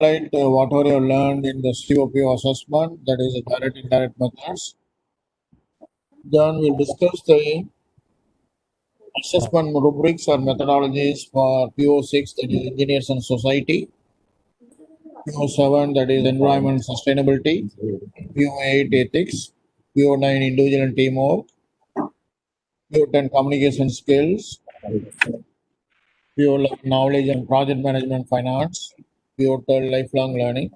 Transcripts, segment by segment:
highlight whatever you have learned in the COPO assessment, that is direct indirect methods. Then we'll discuss the assessment rubrics or methodologies for PO6, that is engineers and society, PO7, that is environment and sustainability, PO8 ethics, PO9 individual and teamwork, PO10 communication skills, PO11 knowledge and project management finance, PO12 lifelong learning.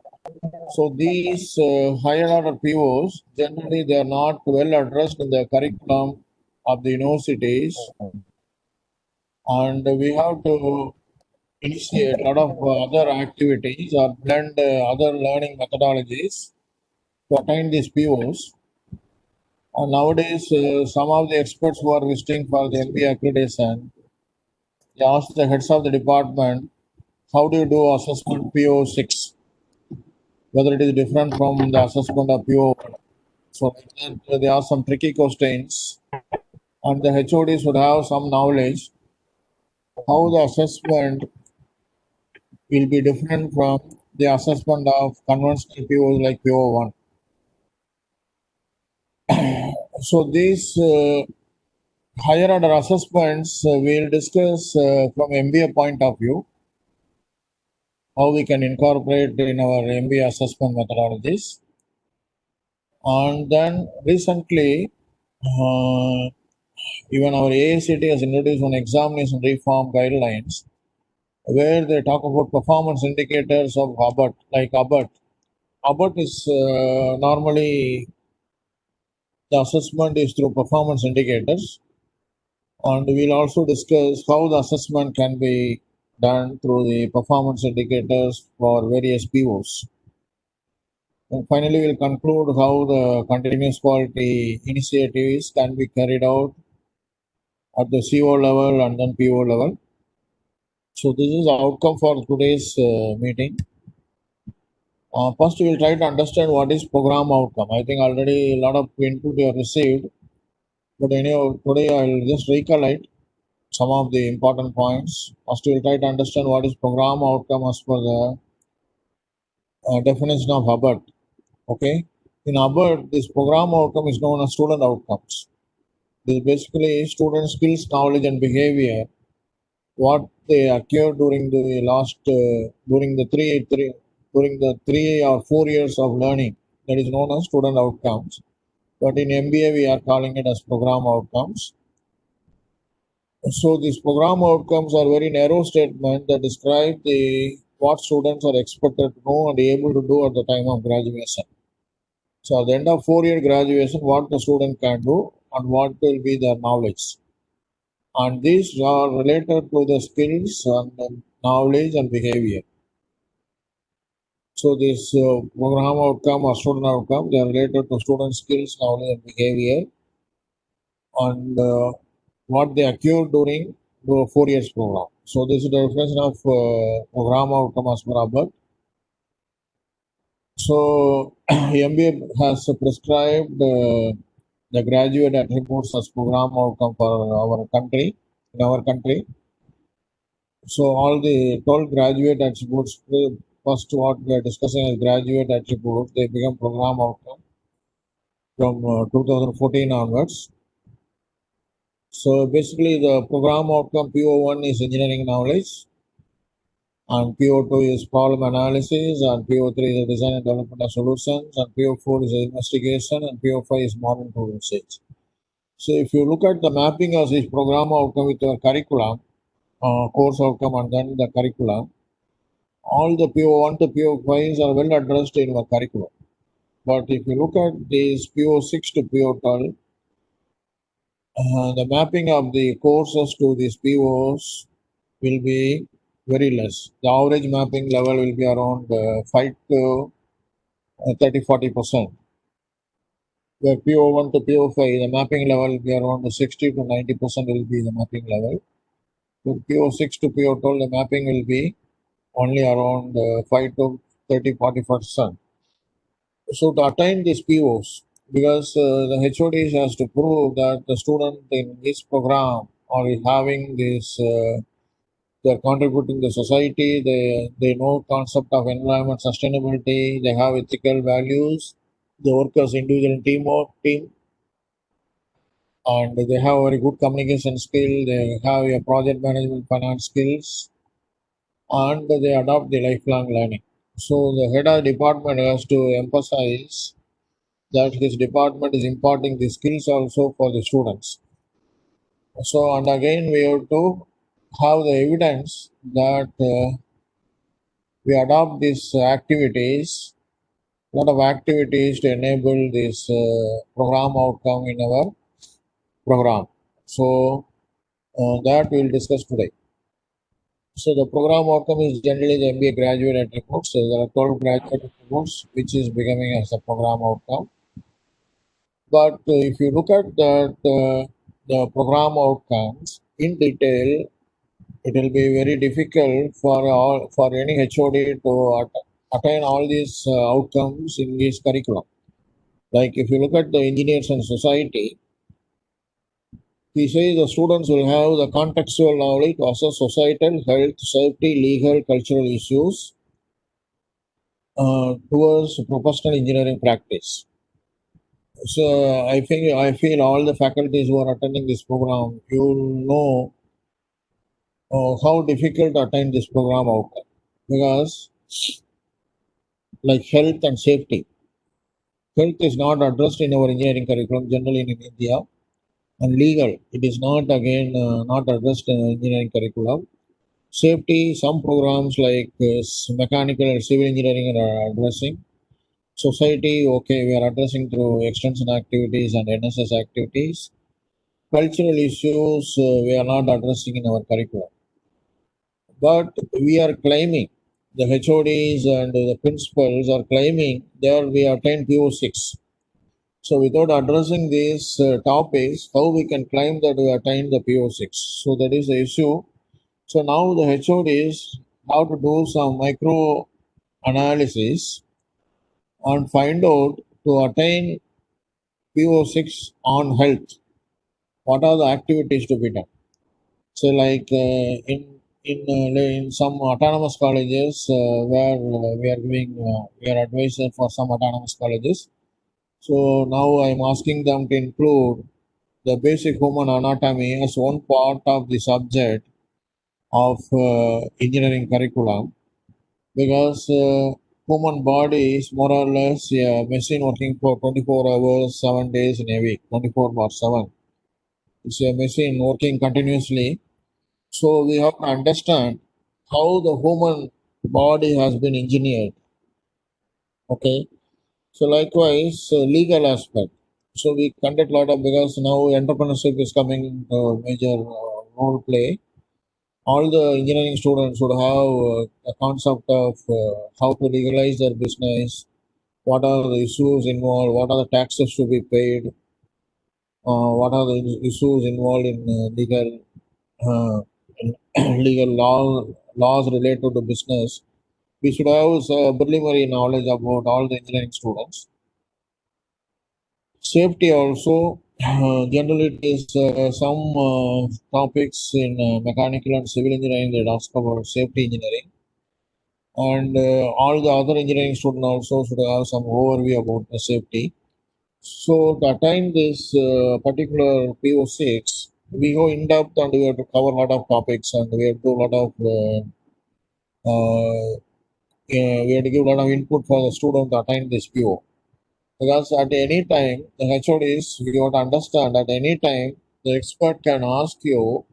So these higher order POs, generally they are not well addressed in the curriculum of the universities, and we have to initiate a lot of other activities or blend other learning methodologies to attain these POs. And nowadays, some of the experts who are visiting for the MBA accreditation, they ask the heads of the department, how do you do assessment PO6? Whether it is different from the assessment of PO1. So like that, there are some tricky questions, and the HOD should have some knowledge how the assessment will be different from the assessment of conventional POs like PO1. So these higher order assessments we'll discuss from MBA point of view, how we can incorporate in our MBA assessment methodologies. And then recently, even our AICT has introduced one examination reform guidelines where they talk about performance indicators of ABBOT, like ABBOT. ABBOT is normally the assessment is through performance indicators, and we'll also discuss how the assessment can be done through the performance indicators for various POs. And finally, we'll conclude how the continuous quality initiatives can be carried out at the CO level and then PO level. So this is the outcome for today's meeting. First, we will try to understand what is program outcome. I think already a lot of input you have received, but anyhow, today I will just recollect some of the important points. First, we will try to understand what is program outcome as per the definition of Hubbard. Okay, in Hubbard, this program outcome is known as student outcomes. This is basically student skills, knowledge, and behavior. What they occurred during the last during the three or 4 years of learning, that is known as student outcomes, but in MBA we are calling it as program outcomes. So these program outcomes are very narrow statement that describe the what students are expected to know and able to do at the time of graduation. So at the end of 4-year graduation, what the student can do and what will be their knowledge, and these are related to the skills and knowledge and behavior. So this program outcome or student outcome, they are related to student skills, knowledge, and behavior, and what they acquire during the 4 years program. So this is the definition of program outcome as per Hubbard. So MBA has prescribed the graduate attributes as program outcome for our country, in our country. So all the 12 graduate attributes, first what we are discussing is graduate attributes, they become program outcome from 2014 onwards. So basically the program outcome PO1 is engineering knowledge, and PO2 is problem analysis, and PO3 is design and development of solutions, and PO4 is investigation, and PO5 is modern tool usage. So if you look at the mapping of this program outcome with your curriculum, course outcome and then the curriculum, all the PO1 to PO5s are well addressed in your curriculum. But if you look at these PO6 to PO12, the mapping of the courses to these POs will be very less. The average mapping level will be around 5 to 30-40%. Where PO1 to PO5, the mapping level will be around 60 to 90% will be the mapping level. With PO6 to PO12, the mapping will be only around 5 to 30-40%. So to attain these POs, because the HODs has to prove that the student in this program or is having this they are contributing to society. They know concept of environment sustainability. They have ethical values. They work as individual team, and they have very good communication skill. They have a project management finance skills, and they adopt the lifelong learning. So the head of department has to emphasize that his department is imparting the skills also for the students. So and again we have to have the evidence that we adopt these activities, lot of activities to enable this program outcome in our program. So that we will discuss today. So the program outcome is generally the MBA graduate attributes. So there are 12 graduate attributes, which is becoming as a program outcome. But if you look at that, the program outcomes in detail, it will be very difficult for any HOD to attain all these outcomes in this curriculum. Like if you look at the engineers and society, he says the students will have the contextual knowledge to assess societal, health, safety, legal, cultural issues towards professional engineering practice. So I feel all the faculties who are attending this program, you will know how difficult to attain this program outcome, because like health and safety, health is not addressed in our engineering curriculum generally in India, and legal, it is not again not addressed in engineering curriculum. Safety, some programs like mechanical and civil engineering are addressing. Society, okay, we are addressing through extension activities and NSS activities. Cultural issues, we are not addressing in our curriculum. But we are claiming, the HODs and the principals are claiming that we attained PO6. So without addressing these topics, how we can claim that we attained the PO6? So that is the issue. So now the HODs have to do some micro analysis and find out to attain PO6 on health. What are the activities to be done? So like in some autonomous colleges where we are advisor for some autonomous colleges. So now I am asking them to include the basic human anatomy as one part of the subject of engineering curriculum, because human body is more or less a machine working for 24 hours, 7 days in a week, 24 by 7. It's a machine working continuously. So we have to understand how the human body has been engineered. Okay. So likewise, legal aspect. So we conduct a lot of, because now entrepreneurship is coming major role play. All the engineering students should have a concept of how to legalize their business, what are the issues involved, what are the taxes to be paid, what are the issues involved in uh, legal laws related to business. We should have preliminary knowledge about all the engineering students. Safety also, generally it is some topics in mechanical and civil engineering that ask about safety engineering, and all the other engineering students also should have some overview about the safety. So to attain this particular PO6, we go in depth and we have to cover a lot of topics, and we have to do a lot of we have to give a lot of input for the student to attain this PO. Because at any time, the HODs, you have to understand at any time, the expert can ask you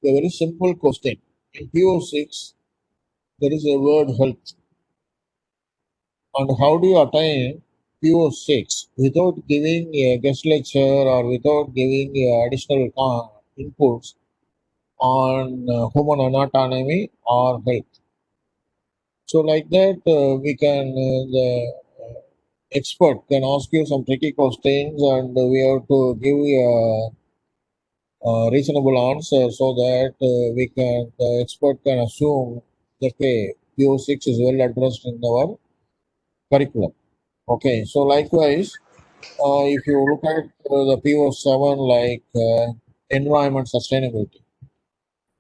a very simple question. In PO6, there is a word health. And how do you attain PO6 without giving a guest lecture or without giving additional inputs on human anatomy or health? So, like that, the expert can ask you some tricky questions, and we have to give a reasonable answer so that the expert can assume that okay, PO6 is well addressed in our curriculum. Okay, so likewise, if you look at the PO7 like environment sustainability.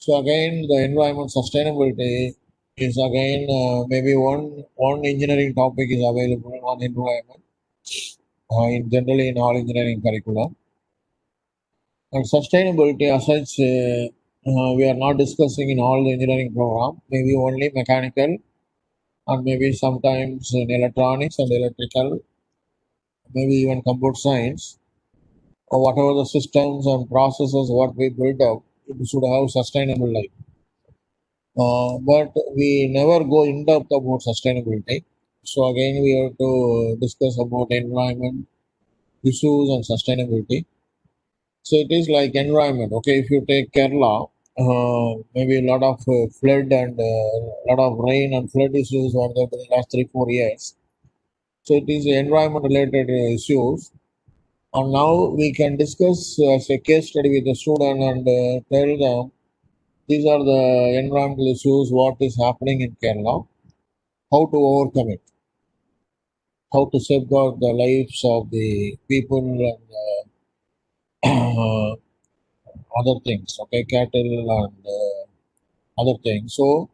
So again, the environment sustainability is again maybe one engineering topic is available on environment in generally in all engineering curriculum. And sustainability as such, we are not discussing in all the engineering program. Maybe only mechanical and maybe sometimes in electronics and electrical, maybe even computer science or whatever the systems and processes what we build up, it should have sustainable life. But we never go in depth about sustainability. So again, we have to discuss about environment issues and sustainability. So it is like environment. Okay, if you take Kerala, maybe a lot of flood and a lot of rain and flood issues were there for the last 3 4 years. So it is environment related issues. And now we can discuss as a case study with the student and tell them these are the environmental issues, what is happening in Kerala, how to overcome it, how to safeguard the lives of the people and other things, okay, cattle and other things. So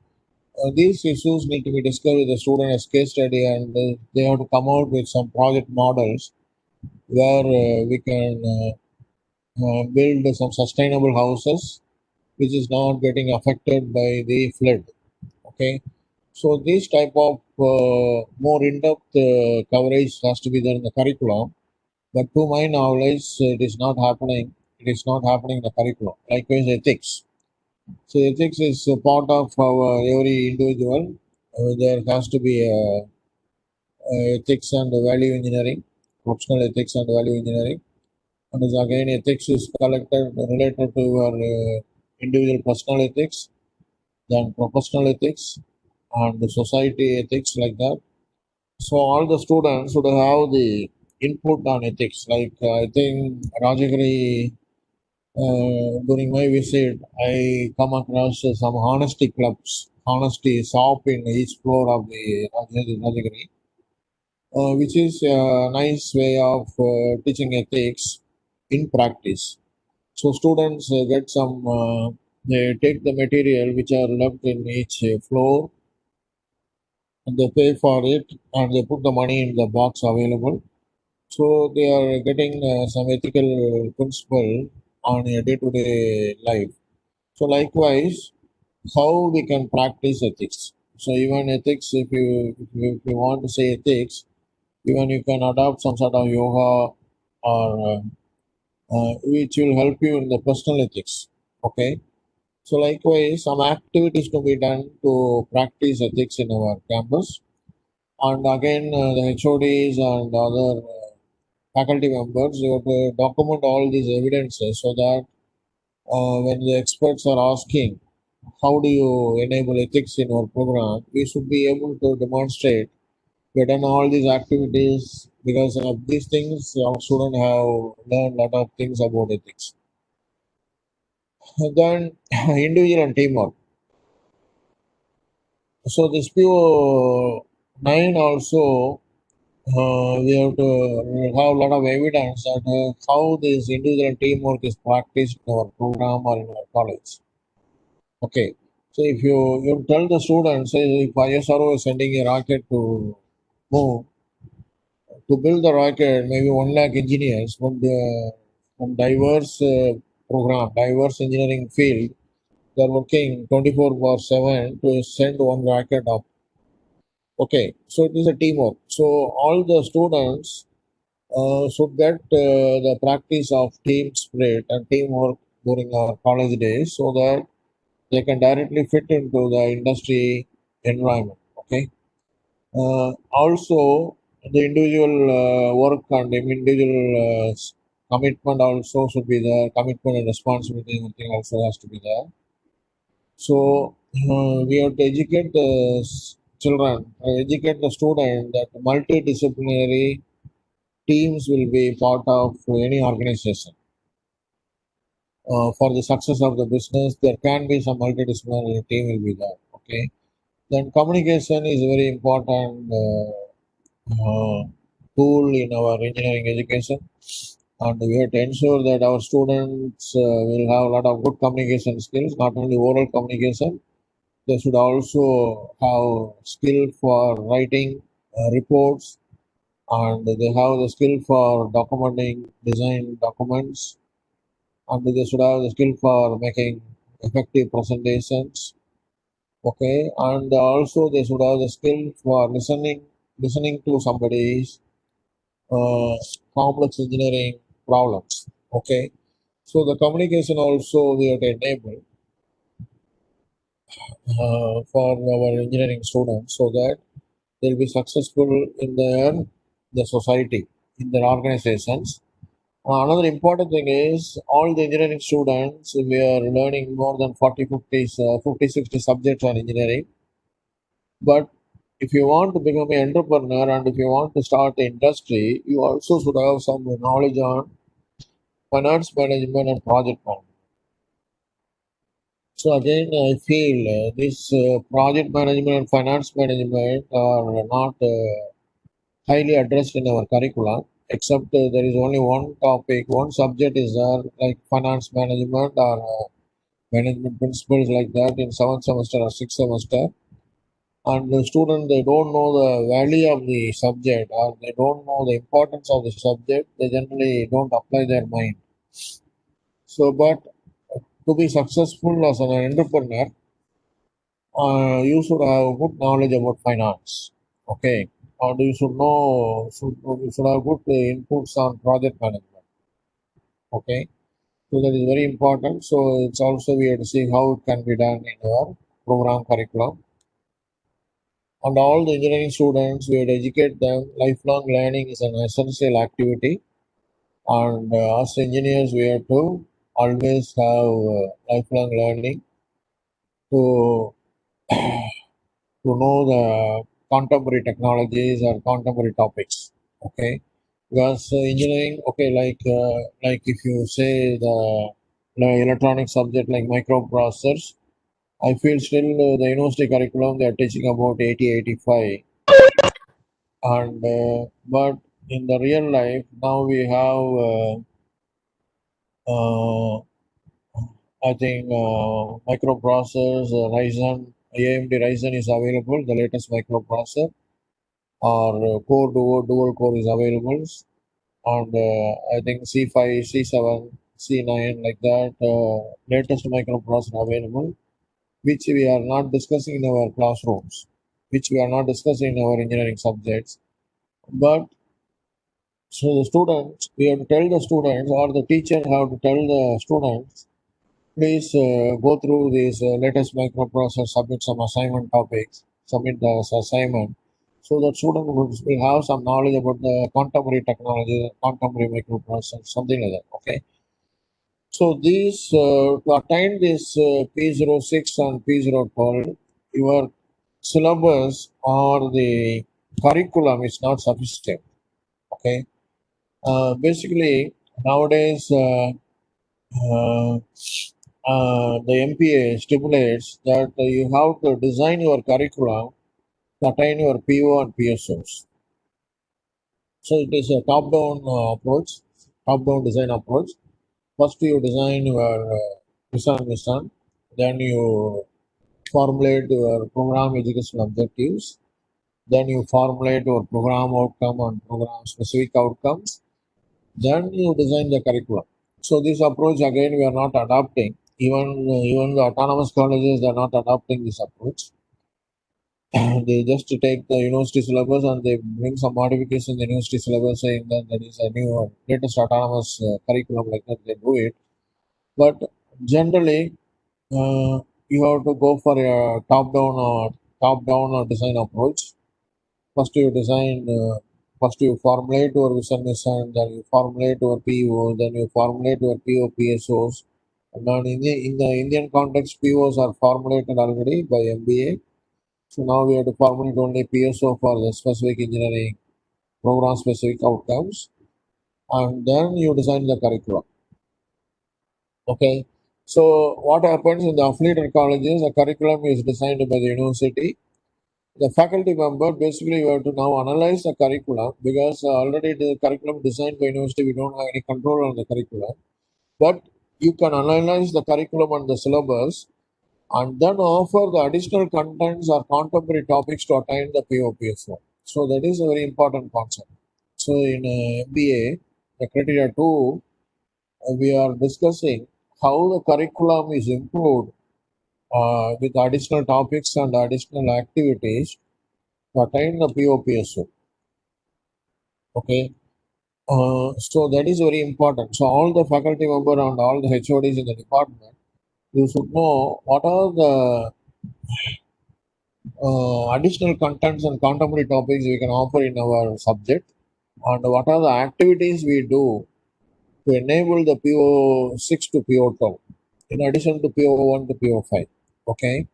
these issues need to be discussed with the student as case study, and they have to come out with some project models where we can build some sustainable houses which is not getting affected by the flood. Okay, so this type of more in-depth coverage has to be there in the curriculum. But to my knowledge, it is not happening. It is not happening in the curriculum. Likewise, ethics. So ethics is a part of our every individual. There has to be ethics and value engineering, optional ethics and value engineering. And is again ethics is collected related to your individual personal ethics, then professional ethics, and the society ethics like that. So all the students should have the input on ethics. Like I think Rajagiri, during my visit, I come across some honesty clubs, honesty shop in each floor of the Rajagiri, which is a nice way of teaching ethics in practice. So students get some, they take the material which are left in each floor and they pay for it and they put the money in the box available. So they are getting some ethical principle on a day-to-day life. So likewise, how we can practice ethics. So even ethics, if you want to say ethics, even you can adopt some sort of yoga or which will help you in the personal ethics. Okay. So likewise, some activities to be done to practice ethics in our campus. And again, the HODs and other faculty members, you have to document all these evidences so that when the experts are asking, how do you enable ethics in our program, we should be able to demonstrate we have done all these activities because of these things. Our students have learned a lot of things about ethics. And then individual and teamwork. So this PO9 also we have to have a lot of evidence that how this individual teamwork is practiced in our program or in our college. Okay, so if you tell the students, say if ISRO is sending a rocket to move to build the rocket, maybe 1 lakh engineers from diverse program, diverse engineering field, they are working 24/7 to send one rocket up. Okay, so it is a teamwork. So all the students should get the practice of team spirit and teamwork during our college days so that they can directly fit into the industry environment. Okay. Also, the individual work and individual commitment also should be there. Commitment and responsibility, everything also has to be there. So we have to educate the children, educate the student that multidisciplinary teams will be part of any organization. For the success of the business, there can be some multidisciplinary team will be there. Okay, then communication is a very important tool in our engineering education. and we have to ensure that our students will have a lot of good communication skills, not only oral communication. They should also have skill for writing reports, and they have the skill for documenting design documents, and they should have the skill for making effective presentations. Okay, and also they should have the skill for listening to somebody's uh, complex engineering problems. Okay, so the communication also we have to enable for our engineering students so that they'll be successful in their society, in their organizations. Another important thing is all the engineering students, we are learning more than 40, 50, 50, 60 subjects on engineering. But if you want to become an entrepreneur and if you want to start an industry, you also should have some knowledge on finance management and project management. So again, I feel this project management and finance management are not highly addressed in our curriculum, except there is only one topic, one subject is there, like finance management or management principles like that in seventh semester or sixth semester. And the student, they don't know the value of the subject or they don't know the importance of the subject. They generally don't apply their mind. So, but to be successful as an entrepreneur, you should have good knowledge about finance. Okay, and you should know you should have good inputs on project management. Okay, so that is very important. So it's also we have to see how it can be done in our program curriculum. And all the engineering students, we have to educate them. Lifelong learning is an essential activity, and as engineers, we have to always have lifelong learning to know the contemporary technologies or contemporary topics. Okay, because engineering, okay, like if you say the electronic subject like microprocessors, I feel still the university curriculum they are teaching about 80, 85, and but in the real life now we have uh, I think microprocessors, Ryzen, AMD Ryzen is available, the latest microprocessor, or core dual core is available, and I think C5, C7, C9 like that, latest microprocessor available, which we are not discussing in our classrooms, which we are not discussing in our engineering subjects. But so the students, we have to tell the students, or the teacher have to tell the students, please go through these latest microprocessor, submit some assignment topics, submit the assignment, so that student will have some knowledge about the contemporary technology, contemporary microprocessor, something like that. Okay. So these to attain this P06 and P012, your syllabus or the curriculum is not sufficient. Okay. Basically, nowadays uh, the MPA stipulates that you have to design your curriculum to attain your PO and PSOs. So it is a top-down approach, top-down design approach. First, you design your mission, then you formulate your program educational objectives, then you formulate your program outcome and program specific outcomes, then you design the curriculum. So this approach again we are not adopting. Even the autonomous colleges are not adopting this approach. They just take the university syllabus and they bring some modification in the university syllabus saying that there is a new latest autonomous curriculum like that. They do it, but generally you have to go for a top down design approach. First you design, first you formulate your vision mission, then you formulate your PO, then you formulate your PO PSOs. And now in the Indian context, POs are formulated already by MBA. So now we have to formulate only PSO for the specific engineering program specific outcomes, and then you design the curriculum. Okay. So what happens in the affiliated colleges? The curriculum is designed by the university. The faculty member, basically you have to now analyze the curriculum, because already the curriculum designed by university, we don't have any control on the curriculum. But you can analyze the curriculum and the syllabus and then offer the additional contents or contemporary topics to attain the POPSO. So that is a very important concept. So in MBA, the criteria 2, we are discussing how the curriculum is improved with additional topics and additional activities to attain the POPSO. Okay. So that is very important. So all the faculty member and all the HODs in the department, you should know what are the additional contents and contemporary topics we can offer in our subject, and what are the activities we do to enable the PO6 to PO12 in addition to PO1 to PO5. Okay.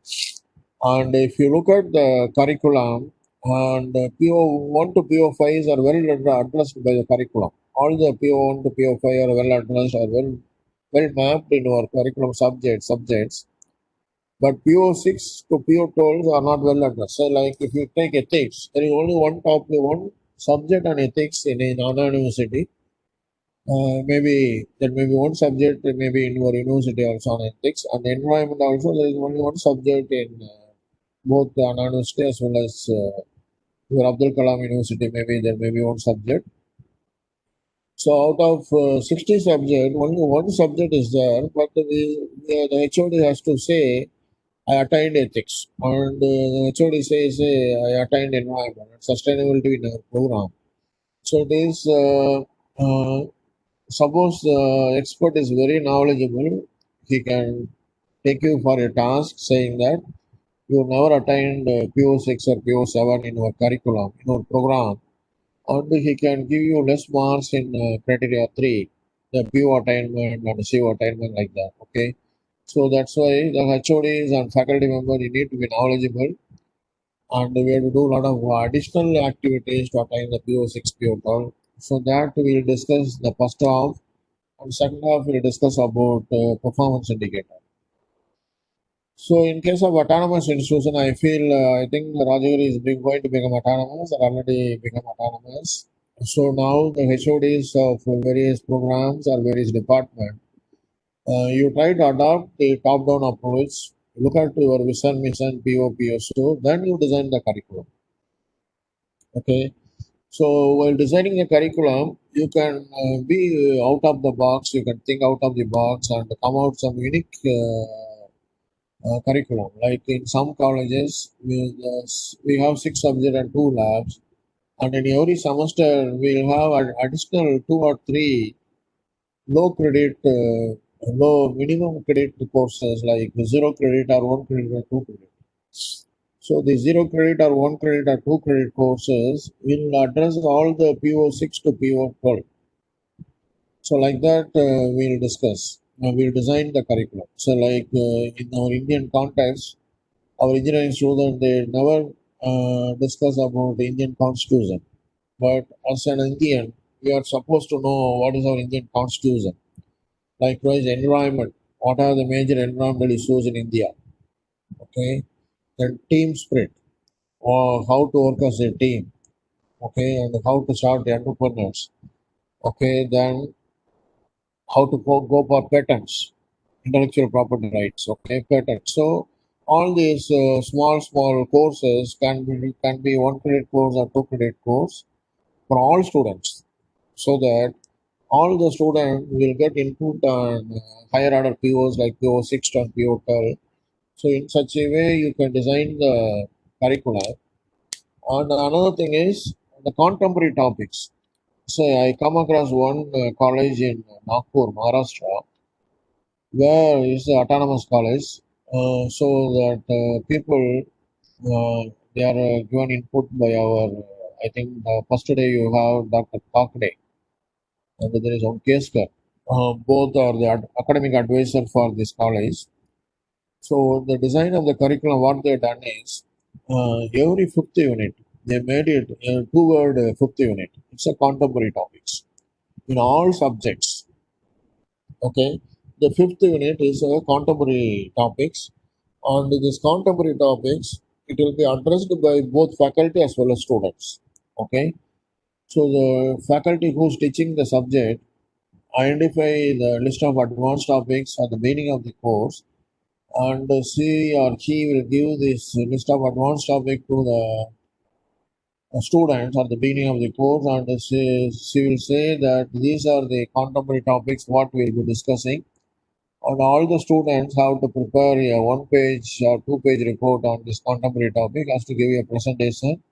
And if you look at the curriculum, and PO1 to PO5s are well addressed by the curriculum. All the PO1 to PO5 are well addressed, are well mapped in our curriculum subjects. But PO6 to PO12 are not well addressed. So, like if you take ethics, there is only one subject on ethics in another university. Maybe there may be one subject, maybe in your university also on ethics, and environment also. There is only one subject in both the Anna University as well as your Abdul Kalam University. Maybe there may be one subject. So out of 60 subjects, only one subject is there, but the HOD has to say, I attained ethics, and the HOD says, I attained environment and sustainability in our program. So it is, suppose the expert is very knowledgeable, he can take you for a task saying that you never attained PO6 or PO7 in our curriculum, in our program, and he can give you less marks in criteria 3, the PO attainment and CO attainment, like that. Okay. So that's why the HODs and faculty members, you need to be knowledgeable, and we have to do a lot of additional activities to attain the PO6, PO12. So that we'll discuss the first half, and second half we'll discuss about performance indicator. So in case of autonomous institution, I think Rajagiri is going to become autonomous, or already become autonomous. So now the HODs of various programs or various departments, you try to adopt the top-down approach, look at your vision, mission, POPSO, then you design the curriculum. Okay. So while designing a curriculum, you can be out of the box, you can think out of the box and come out some unique curriculum. Like in some colleges, we have 6 subjects and 2 labs, and in every semester we'll have additional 2 or 3 low credit, low minimum credit courses, like 0 credit or 1 credit or 2 credit. So the 0 credit or 1 credit or 2 credit courses will address all the PO6 to PO12. So like that, we'll discuss. We'll design the curriculum. So like in our Indian context, our engineering students, they never discuss about the Indian constitution. But as an Indian, we are supposed to know what is our Indian constitution. Likewise, environment. What are the major environmental issues in India? Okay. Then team spirit, or how to work as a team. Okay, and how to start the entrepreneurs. Okay, then how to go for patents, intellectual property rights. Okay, patents. So all these small courses can be 1 credit course or 2 credit course for all students, so that all the students will get input on higher order POs like PO6 and PO12. So in such a way, you can design the curriculum. And another thing is the contemporary topics. So I come across one college in Nagpur, Maharashtra, where is the autonomous college. So that people, they are given input by our, I think first day you have Dr. Kakde, and there is Onkeskar. Both are the academic advisor for this college. So the design of the curriculum, what they done is, every 5th unit, they made it a 2-word 5th unit. It's a contemporary topics in all subjects. Okay, the 5th unit is contemporary topics. On these contemporary topics, it will be addressed by both faculty as well as students. Okay, so the faculty who's teaching the subject identify the list of advanced topics at the beginning of the course, and she or he will give this list of advanced topic to the students at the beginning of the course, and she will say that these are the contemporary topics what we will be discussing, and all the students have to prepare a one page or two-page report on this contemporary topic, has to give a presentation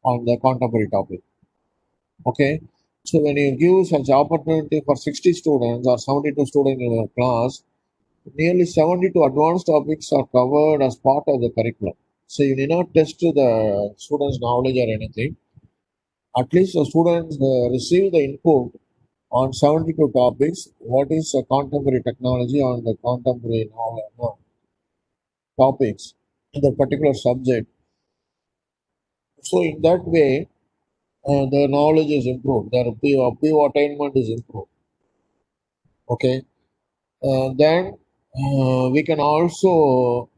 on the contemporary topic. Okay, so when you give such opportunity for 60 students or 72 students in your class, nearly 72 advanced topics are covered as part of the curriculum. So you need not test the students' knowledge or anything. At least the students receive the input on 72 topics. What is a contemporary technology on the contemporary knowledge, topics in the particular subject. So in that way, the knowledge is improved. Their PO attainment is improved. Okay. Then we can also,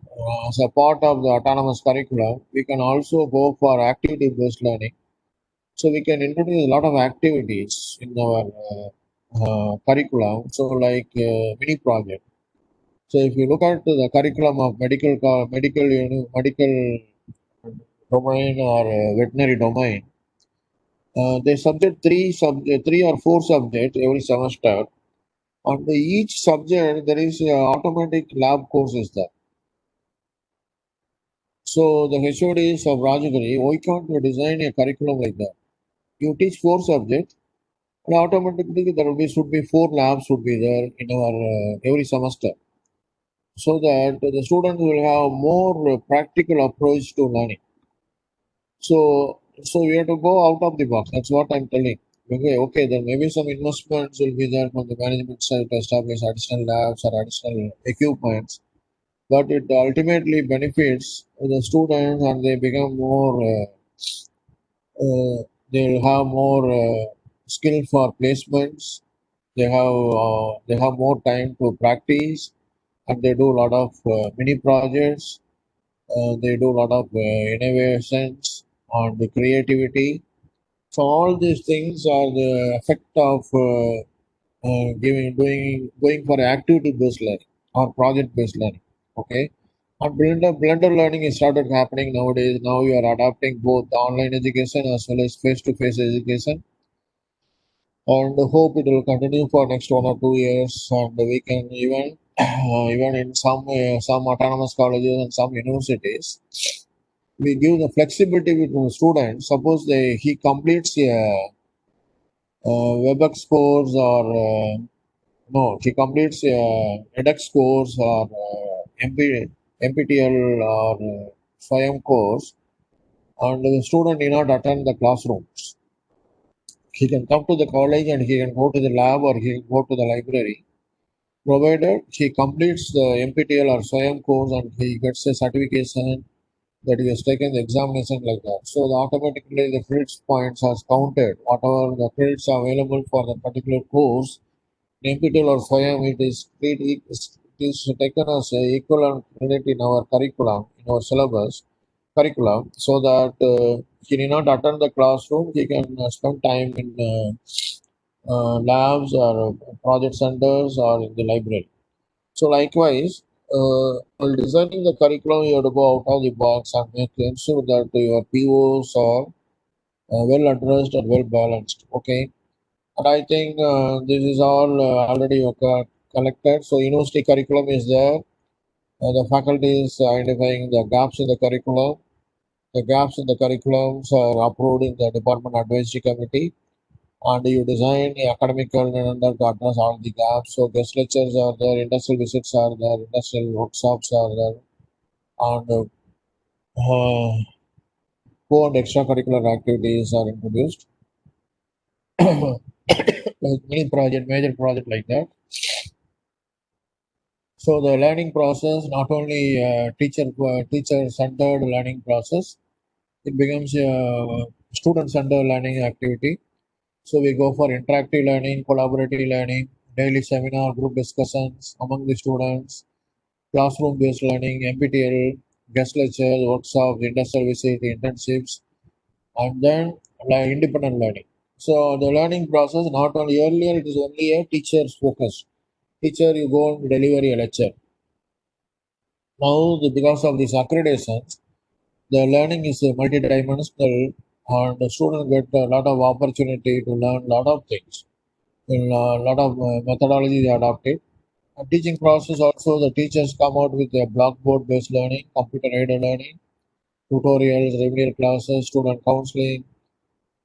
as a part of the autonomous curriculum, we can also go for activity-based learning. So we can introduce a lot of activities in our curriculum. So like mini project. So if you look at the curriculum of medical domain or veterinary domain, they subject three or four subjects every semester. On each subject, there is automatic lab courses there. So the HODs of Rajagiri, why can't you design a curriculum like that? You teach four subjects, and automatically should be four labs should be there in our every semester, so that the students will have more practical approach to learning. So we have to go out of the box. That's what I'm telling. Okay, then maybe some investments will be there from the management side to establish additional labs or additional equipments, but it ultimately benefits the students, and they become more. They'll have more skill for placements. They have more time to practice, and they do a lot of mini projects. They do a lot of innovations on the creativity. So all these things are the effect of going for activity based learning or project based learning. Okay, and blender learning is started happening nowadays. Now you are adapting both online education as well as face to face education, and hope it will continue for next 1 or 2 years. And we can even even in some autonomous colleges and some universities, we give the flexibility with the students. Suppose he completes a WebEx course or no, he completes a edX course or NPTEL or SWAYAM course, and the student need not attend the classrooms. He can come to the college and he can go to the lab or he can go to the library, provided he completes the NPTEL or SWAYAM course and he gets a certification that he has taken the examination like that. So automatically the credits points has counted. Whatever the credits are available for the particular course, in NPTEL or SWAYAM, it is taken as a equivalent credit in our curriculum, in our syllabus curriculum, so that he need not attend the classroom. He can spend time in labs or project centers or in the library. So likewise, while designing the curriculum, you have to go out of the box and make ensure that your POs are well addressed and well balanced. Okay, and I think this is all already collected. So university curriculum is there. The faculty is identifying the gaps in the curriculum. The gaps in the curriculums are approved in the department advisory committee, and you design the academic calendar to address all the gaps. So guest lectures are there, industrial visits are there, industrial workshops are there, and co and extracurricular activities are introduced. Like mini project, major project like that. So the learning process, not only teacher centered learning process, it becomes a student centered learning activity. So we go for interactive learning, collaborative learning, daily seminar, group discussions among the students, classroom based learning, NPTEL, guest lectures, workshops, industrial visits, internships, and then like independent learning. So the learning process, not only earlier it is only a teacher's focus. Teacher, you go and deliver a lecture. Now because of this accreditation, the learning is multidimensional, and the students get a lot of opportunity to learn a lot of things. In a lot of methodology they adopted. And teaching process also, the teachers come out with a blackboard based learning, computer aided learning, tutorials, remedial classes, student counseling,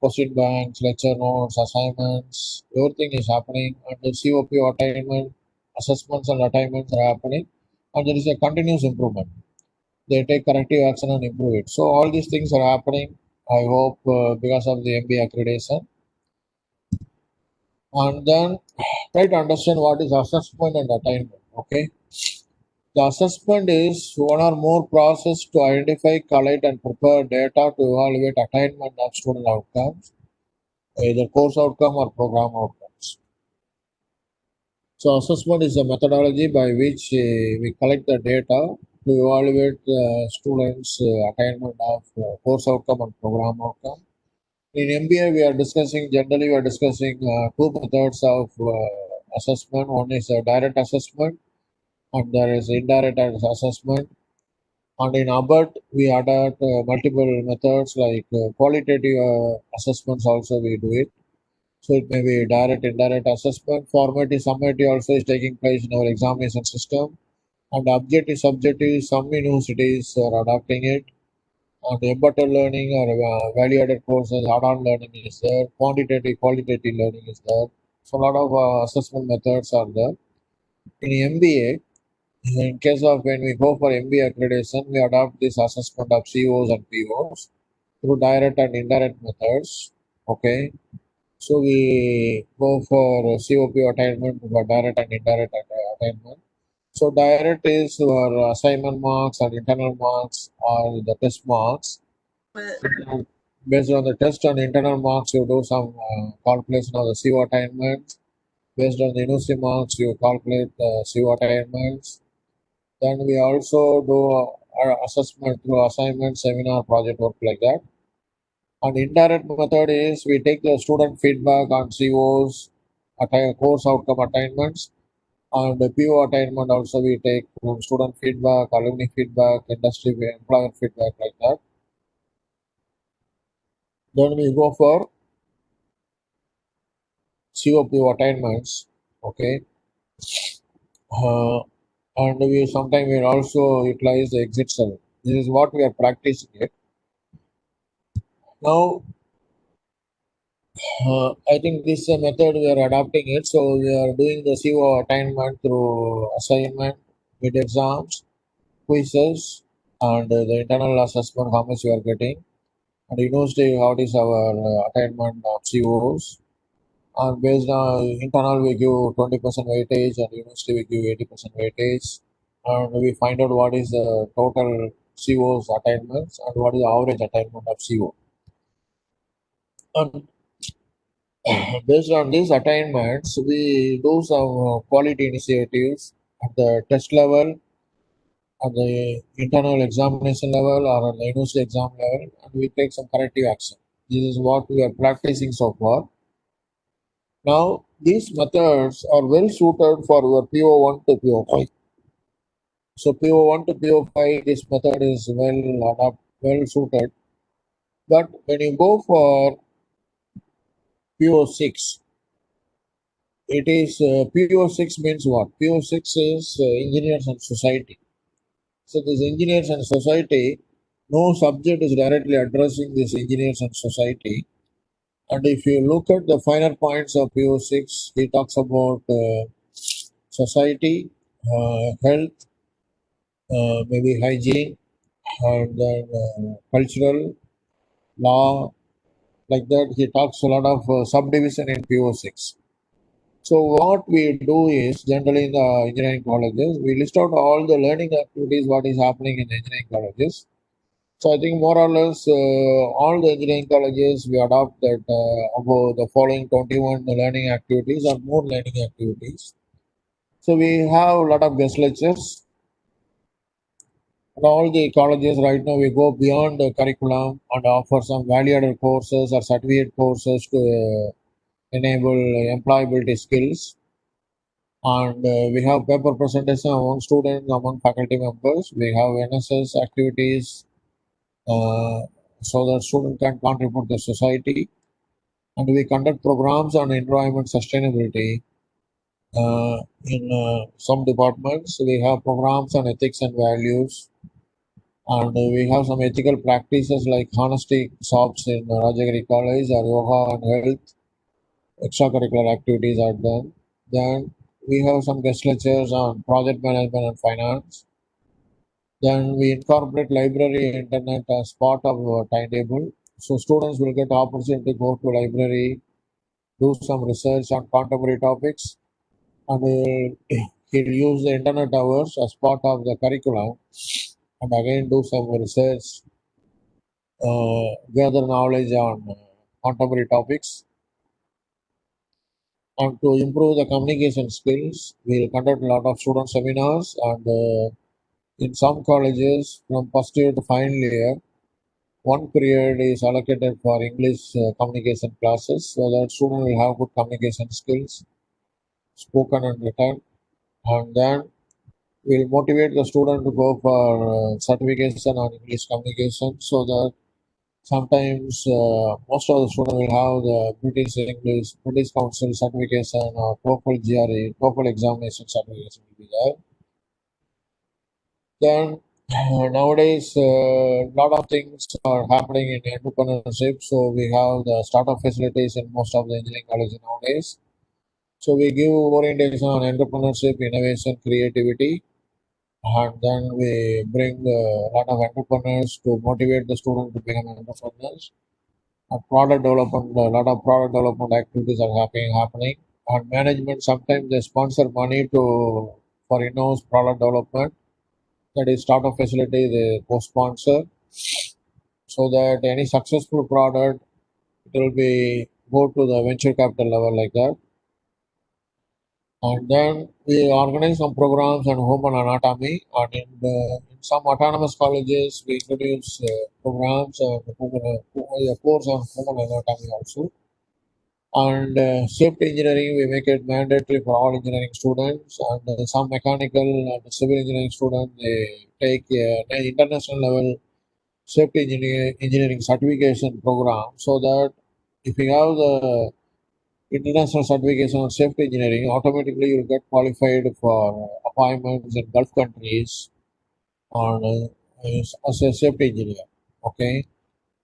question banks, lecture notes, assignments, everything is happening. And the COP attainment, assessments and attainments are happening. And there is a continuous improvement. They take corrective action and improve it. So all these things are happening. I hope because of the MBA accreditation. And then try to understand what is assessment and attainment. Okay, the assessment is one or more process to identify, collect, and prepare data to evaluate attainment of student outcomes, either course outcome or program outcomes. So assessment is a methodology by which we collect the data to evaluate the students' attainment of course outcome and program outcome. In MBA, we are discussing generally we are discussing two methods of assessment. One is a direct assessment, and there is indirect assessment. And in ABBOT, we adopt multiple methods like qualitative assessments. Also, we do it. So it may be direct, indirect assessment. Formative, summative also is taking place in our examination system. And objective, subjective, some universities are adopting it. And embedded learning or value-added courses, add-on learning is there. Quantitative, qualitative learning is there. So a lot of assessment methods are there. In MBA, in case of when we go for MBA accreditation, we adopt this assessment of COs and POs through direct and indirect methods. Okay, so we go for COP attainment for direct and indirect attainment. So direct is your assignment marks and internal marks or the test marks. Based on the test and internal marks, you do some calculation of the CO attainment. Based on the university marks, you calculate the CO attainments. Then we also do our assessment through assignment, seminar, project work like that. And indirect method is we take the student feedback on COs, course outcome attainments, and the PO attainment also we take from student feedback, alumni feedback, industry employer feedback like that. Then we go for COPO attainments. Okay. And we sometimes will also utilize the exit survey. This is what we are practicing it. Now, I think this method we are adopting it. So we are doing the CO attainment through assignment, mid exams, quizzes, and the internal assessment, how much you are getting. And university, what is our attainment of COs. And based on internal, we give 20% weightage, and university, we give 80% weightage. And we find out what is the total COs attainments and what is the average attainment of CO. And based on these attainments, we do some quality initiatives at the test level, at the internal examination level, or at the university exam level, and we take some corrective action. This is what we are practicing so far. Now, these methods are well suited for your PO1 to PO5. So PO1 to PO5, this method is well suited. But when you go for PO6, it is PO6 means what? PO6 is engineers and society. So this engineers and society, no subject is directly addressing this engineers and society. And if you look at the finer points of PO6, he talks about society, health, maybe hygiene, and then cultural, law, like that. He talks a lot of subdivision in PO6. So what we do is generally in the engineering colleges, we list out all the learning activities, what is happening in engineering colleges. So I think more or less all the engineering colleges we adopt that about the following 21 learning activities or more learning activities. So we have a lot of guest lectures, And all the colleges right now, we go beyond the curriculum and offer some value-added courses or certificate courses to enable employability skills. And we have paper presentation among students, among faculty members. We have NSS activities so that students can contribute to society. And we conduct programs on environment sustainability. In some departments, we have programs on ethics and values, and we have some ethical practices like honesty shops in Rajagiri College or yoga and health. Extracurricular activities are done. Then we have some guest lectures on project management and finance. Then we incorporate library internet as part of our timetable. So students will get opportunity to go to library, do some research on contemporary topics, and he'll use the internet hours as part of the curriculum, and again do some research, gather knowledge on contemporary topics. And to improve the communication skills, we'll conduct a lot of student seminars, and in some colleges from first year to final year, one period is allocated for English communication classes so that students will have good communication skills, spoken and written. And then we'll motivate the student to go for certification on English communication so that sometimes most of the students will have the British Council certification or TOEFL GRE, TOEFL examination certification will be there. Then nowadays, a lot of things are happening in entrepreneurship. So we have the startup facilities in most of the engineering colleges nowadays. So we give orientation on entrepreneurship, innovation, creativity, and then we bring a lot of entrepreneurs to motivate the students to become entrepreneurs. And product development, a lot of product development activities are happening. And management sometimes they sponsor money to for in-house product development. That is startup facility they co-sponsor so that any successful product it will be go to the venture capital level like that. And then we organize some programs on human anatomy, and in some autonomous colleges we introduce programs on a course on human anatomy also. And safety engineering we make it mandatory for all engineering students, and some mechanical and civil engineering students they take an international level safety engineering certification program so that if you have the international certification on safety engineering, automatically you'll get qualified for appointments in Gulf countries on as a safety engineer. Okay.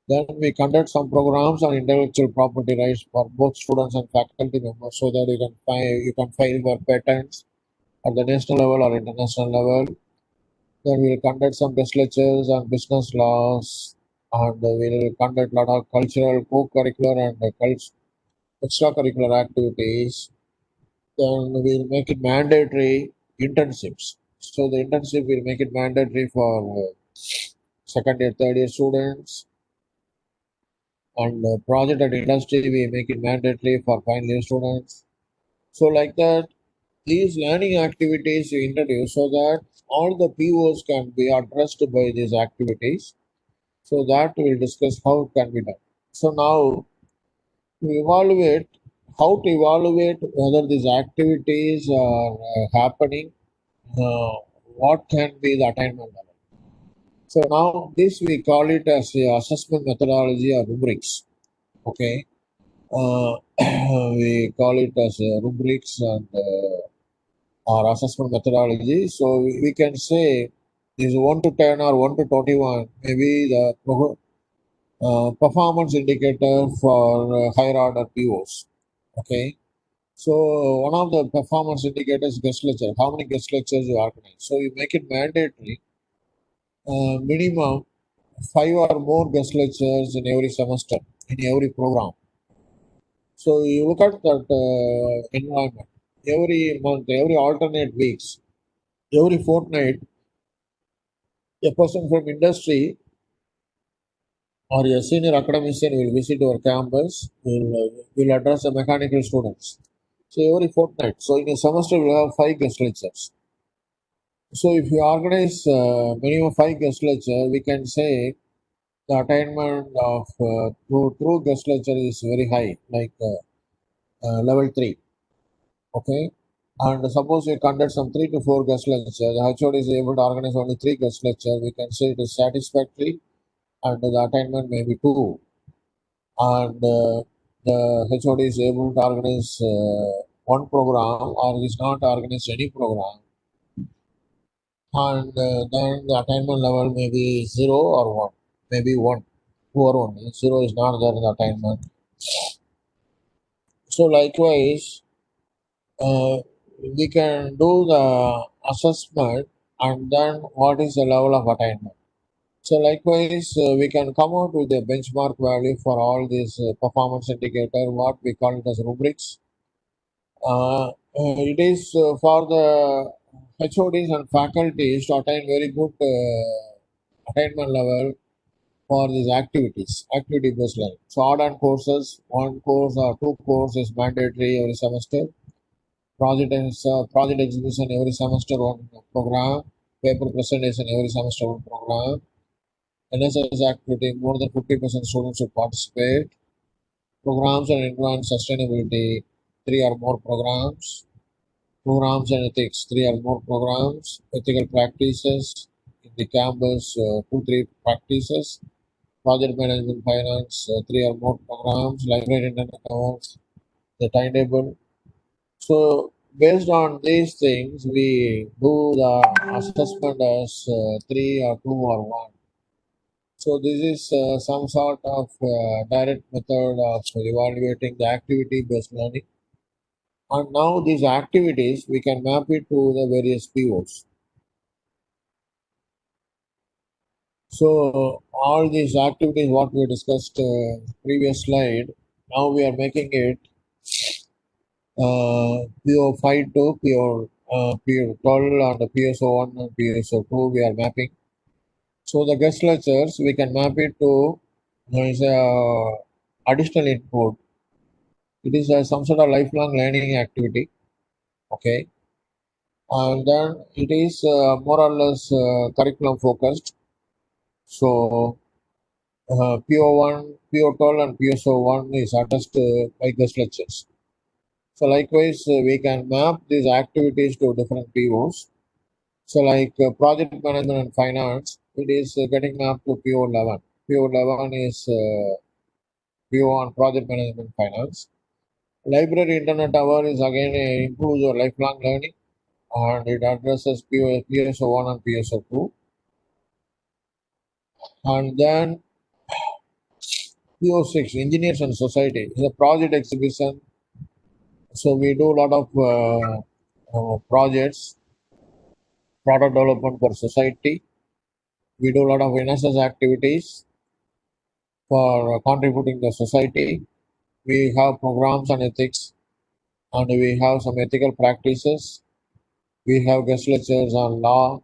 Then we conduct some programs on intellectual property rights for both students and faculty members so that you can file for patents at the national level or international level. Then we'll conduct some guest lectures on business laws, and we'll conduct a lot of cultural, co-curricular and extracurricular activities. Then we'll make it mandatory internships. So the internship will make it mandatory for second year, third year students, and project and industry we make it mandatory for final year students. So like that, these learning activities we introduce so that all the POs can be addressed by these activities. So that we'll discuss how it can be done. So now to evaluate how to evaluate whether these activities are happening, uh, what can be the attainment level. So now this we call it as the assessment methodology or rubrics. Okay, we call it as rubrics and our assessment methodology. So we can say is 1 to 10 or 1 to 21, maybe the performance indicator for higher order POs. Okay. So one of the performance indicators guest lecture. How many guest lectures you organize? So you make it mandatory, minimum 5 or more guest lectures in every semester, in every program. So you look at that environment every month, every alternate weeks, every fortnight. A person from industry or a senior academician will visit our campus, will address the mechanical students. So every fortnight. So in a semester we'll have 5 guest lectures. So if you organize minimum 5 guest lecture, we can say the attainment of through guest lecture is very high, like level 3. Okay. And suppose we conduct some 3 to 4 guest lecture, the HOD is able to organize only 3 guest lecture, we can say it is satisfactory and the attainment may be 2. And the HOD is able to organize one program or is not organized any program, and then the attainment level may be 0 or 1, maybe 1, 2 or 1. 0 is not there in the attainment. So likewise, uh, we can do the assessment and then what is the level of attainment. So likewise, we can come out with a benchmark value for all these performance indicator, what we call it as rubrics. It is for the HODs and faculties to attain very good attainment level for these activities, activity based learning. So odd on courses, 1 course or 2 courses is mandatory every semester. Project exhibition every semester one program. Paper presentation every semester one program. NSS activity, more than 50% students should participate. Programs and environment sustainability, 3 or more programs. Programs and ethics, 3 or more programs. Ethical practices in the campus, 2, 3 practices. Project management finance, 3 or more programs. Library internet accounts, the timetable. So based on these things, we do the assessment as 3 or 2 or 1. So this is some sort of direct method of evaluating the activity-based learning. And now these activities, we can map it to the various POs. So all these activities, what we discussed previous slide, now we are making it PO5 to PO12 and PSO1 and PSO2 we are mapping. So the guest lectures, we can map it to is additional input. It is some sort of lifelong learning activity. Okay. And then it is more or less curriculum focused. So PO1, PO12 and PSO1 is attached by guest lectures. So likewise, we can map these activities to different POs. So like project management and finance, it is getting mapped to PO11. PO11 is PO on project management finance. Library internet hour is again improves your lifelong learning and it addresses PSO1 and PSO2. And then PO6, engineers and society, is a project exhibition. So we do a lot of projects, product development for society. We do a lot of NSS activities for contributing to society. We have programs on ethics and we have some ethical practices. We have guest lectures on law.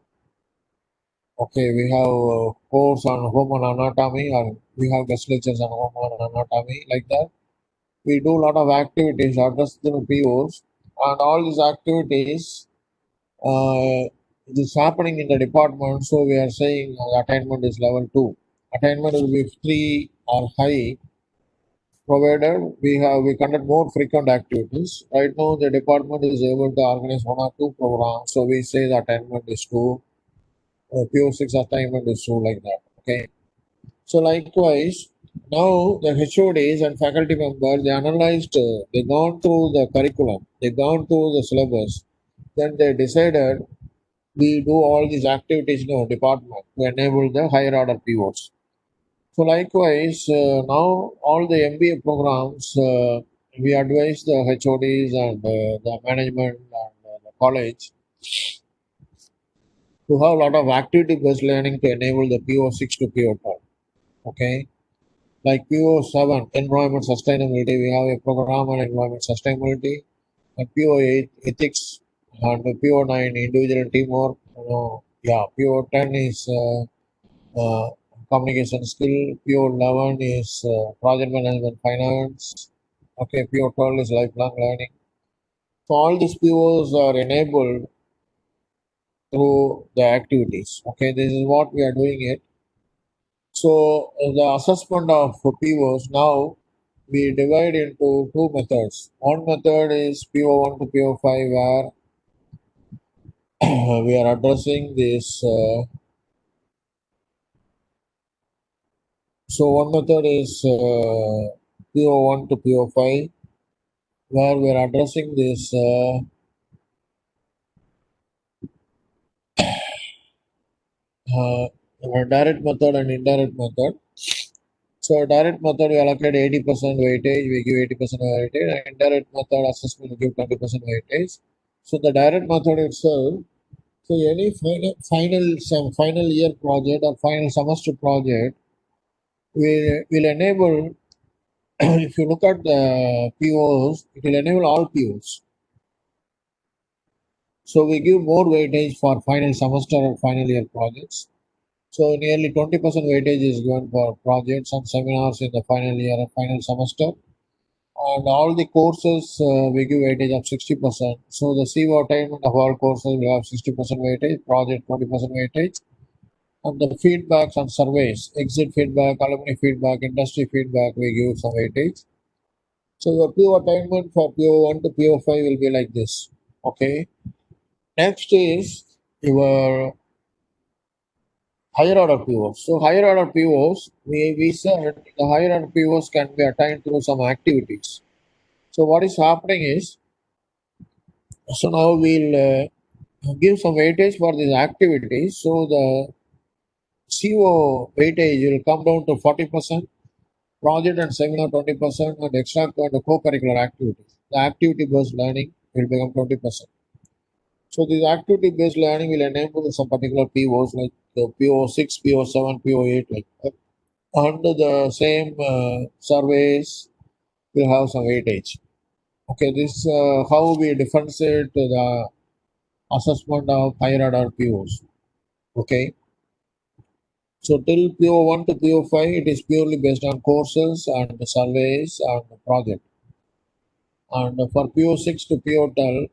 Okay, we have a course on human anatomy, or we have guest lectures on human anatomy, like that. We do a lot of activities addressed through POs, and all these activities it is happening in the department. So we are saying attainment is level 2. Attainment will be 3 or high, provided we conduct more frequent activities. Right now, the department is able to organize 1 or 2 programs, so we say the attainment is 2, PO6 assignment is 2, like that. Okay. So likewise, now the HODs and faculty members, they analyzed, they gone through the curriculum, they gone through the syllabus, then they decided we do all these activities in our department to enable the higher order POs. So likewise, now all the MBA programs, we advise the HODs and the management and the college to have a lot of activity-based learning to enable the PO6 to PO12. Okay, like PO7, environment sustainability, we have a program on environment sustainability, and PO8, ethics, and PO9, individual teamwork. Yeah, PO10 is communication skill. PO11 is project management finance. Okay, PO12 is lifelong learning. So all these POs are enabled through the activities. Okay, this is what we are doing it. So the assessment of POs now we divide into two methods. One method is PO1 to PO5 where we are addressing this. So one method is PO1 to PO5 where we are addressing this uh, direct method and indirect method. So direct method we allocate 80% weightage, we give 80% weightage, and indirect method assessment we give 20% weightage. So the direct method itself, so any some final year project or final semester project will enable if you look at the POs, it will enable all POs. So we give more weightage for final semester or final year projects. So nearly 20% weightage is given for projects and seminars in the final year or final semester. And all the courses we give weightage of 60%. So the CO attainment of all courses we have 60% weightage, project 20% weightage. And the feedbacks and surveys, exit feedback, alumni feedback, industry feedback, we give some weightage. So your PO attainment for PO1 to PO5 will be like this. Okay. Next is your higher order POs. So higher order POs, we said the higher order POs can be attained through some activities. So what is happening is, so now we'll give some weightage for these activities. So the CO weightage will come down to 40%, project and seminar 20%, and extra and co-curricular activities. The activity-based learning will become 20%. So this activity-based learning will enable some particular POs like the PO6, PO7, PO8 like that. Under the same surveys will have some weightage. Okay, this how we differentiate the assessment of higher order POs. Okay, so till PO1 to PO5, it is purely based on courses and surveys and project. And for PO6 to PO12,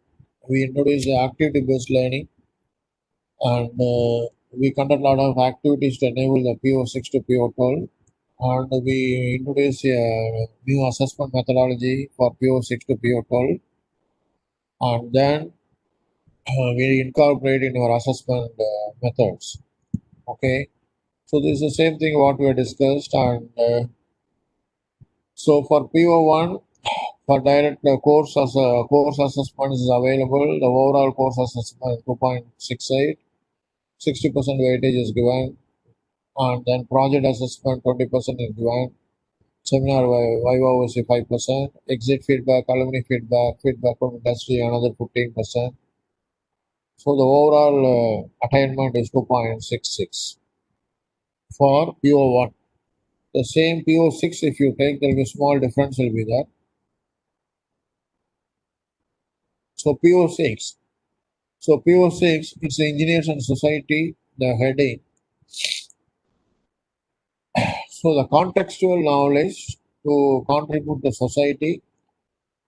we introduce the activity-based learning, and we conduct a lot of activities to enable the PO6 to PO12. And we introduce a new assessment methodology for PO6 to PO12, and then we incorporate in our assessment methods. Okay, so this is the same thing what we have discussed, and so for PO1, for direct course assessment is available. The overall course assessment is 2.68, 60% weightage is given, and then project assessment 20% is given. Seminar Viva was 5%, exit feedback, alumni feedback, feedback from industry another 15%. So the overall attainment is 2.66 for PO1. The same PO6 if you take, there will be a small difference will be there. So PO6. So PO6, it's engineers and society, the heading. So the contextual knowledge to contribute to society,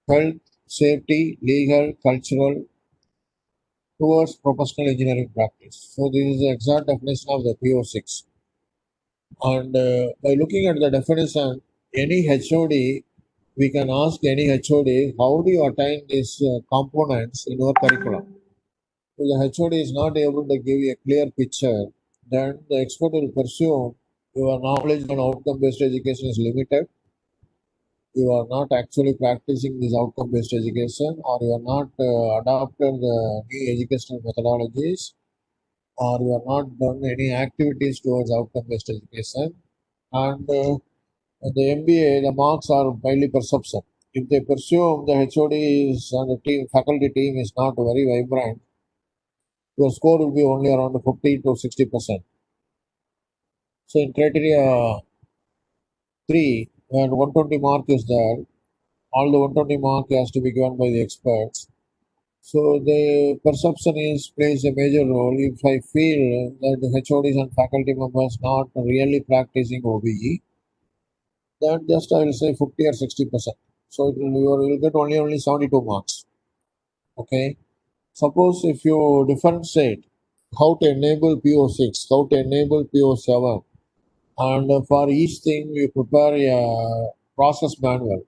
health, safety, legal, cultural, towards professional engineering practice. So this is the exact definition of the PO6. And by looking at the definition, any HOD, we can ask any HOD, how do you attain these components in your curriculum? If the HOD is not able to give you a clear picture, then the expert will presume your knowledge on outcome-based education is limited. You are not actually practicing this outcome-based education, or you are not adopted the new educational methodologies, or you have not done any activities towards outcome-based education. And the MBA, the marks are highly perception. If they presume the HOD is and the team, faculty team is not very vibrant, your score will be only around 50 to 60%. So in criteria 3, when 120 mark is there, all the 120 mark has to be given by the experts. So the perception is plays a major role. If I feel that the HODs and faculty members not really practicing OBE, then just I will say 50 or 60%. So you will get only 72 marks. Okay. Suppose if you differentiate how to enable PO6, how to enable PO7. And for each thing, we prepare a process manual,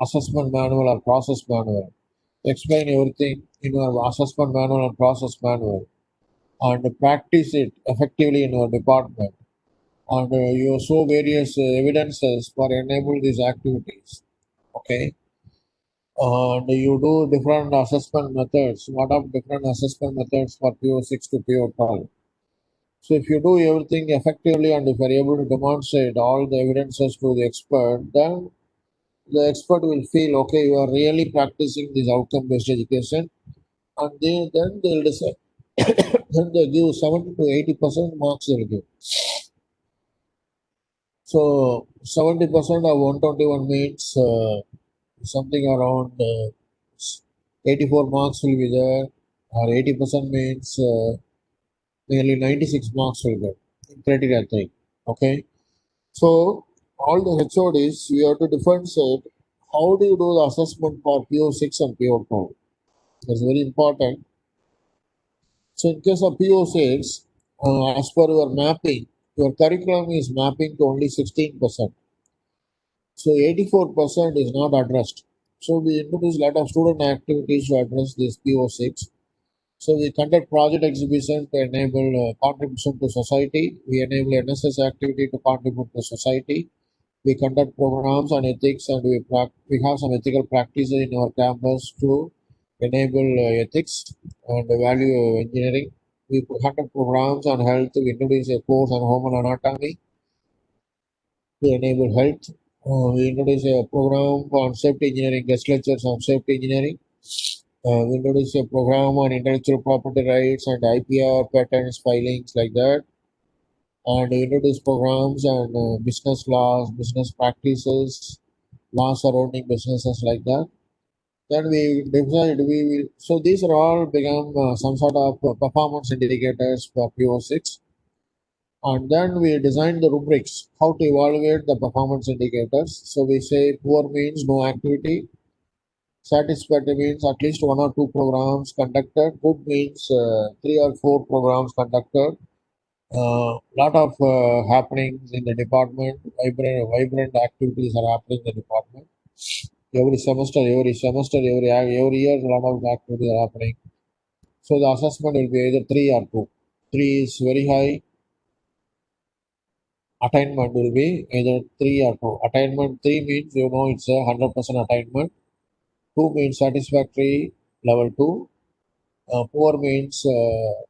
assessment manual or process manual. Explain everything in your assessment manual and process manual and practice it effectively in your department. And you show various evidences for enable these activities. Okay. And you do different assessment methods. What are different assessment methods for PO6 to PO12? So if you do everything effectively and if you are able to demonstrate all the evidences to the expert, then the expert will feel okay, you are really practicing this outcome-based education, and then they'll decide. Then they give 70 to 80% marks. They'll give. So 70% of 121 means something around 84 marks will be there, or 80% means nearly 96 marks will get in criteria 3. Okay. So all the HODs, we have to differentiate how do you do the assessment for PO6 and PO12. That's very important. So in case of PO6, as per your mapping, your curriculum is mapping to only 16%. So 84% is not addressed. So we introduce a lot of student activities to address this PO6. So we conduct project exhibition to enable contribution to society. We enable NSS activity to contribute to society. We conduct programs on ethics, and we have some ethical practices in our campus to enable ethics and value engineering. We conduct programs on health. We introduce a course on human anatomy to enable health. We introduce a program on safety engineering, guest lectures on safety engineering. We introduce a program on intellectual property rights and IPR patents filings like that. And we introduce programs on business laws, business practices, laws surrounding businesses like that. Then we decide we will. So these are all become some sort of performance indicators for PO6. And then we design the rubrics, how to evaluate the performance indicators. So we say poor means no activity, satisfactory means at least one or two programs conducted, good means three or four programs conducted. Lot of happenings in the department, vibrant activities are happening in the department. Every year, a lot of activities are happening. So the assessment will be either three or two. Three is very high. Attainment will be either three or two. Attainment three means it's a 100% attainment. Two means satisfactory, level two. Poor means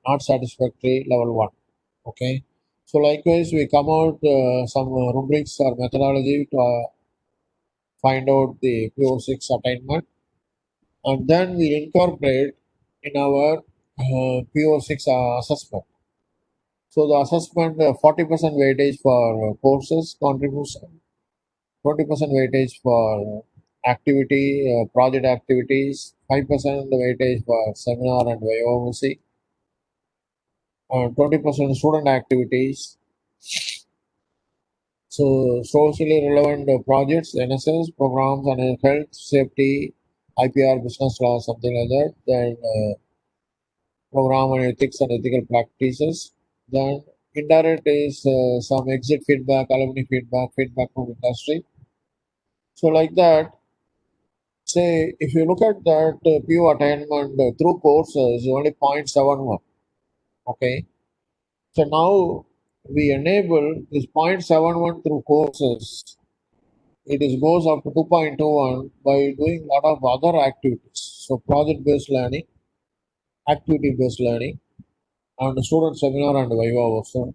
not satisfactory, level one. Okay. So likewise, we come out some rubrics or methodology to find out the PO6 attainment, and then we incorporate in our PO6 assessment. So the assessment 40% weightage for courses contribution, 20% weightage for activity project activities, 5% weightage for seminar and VOC, 20% student activities. So socially relevant projects, NSS programs on health, safety, IPR, business law, something like that. Then program on ethics and ethical practices. Then indirect is some exit feedback, alumni feedback, feedback from industry. So like that, say if you look at that PO attainment through courses, only 0.71. Okay. So now we enable this 0.71 through courses. It is goes up to 2.21 by doing a lot of other activities. So project-based learning, activity-based learning, and student seminar and Viva also.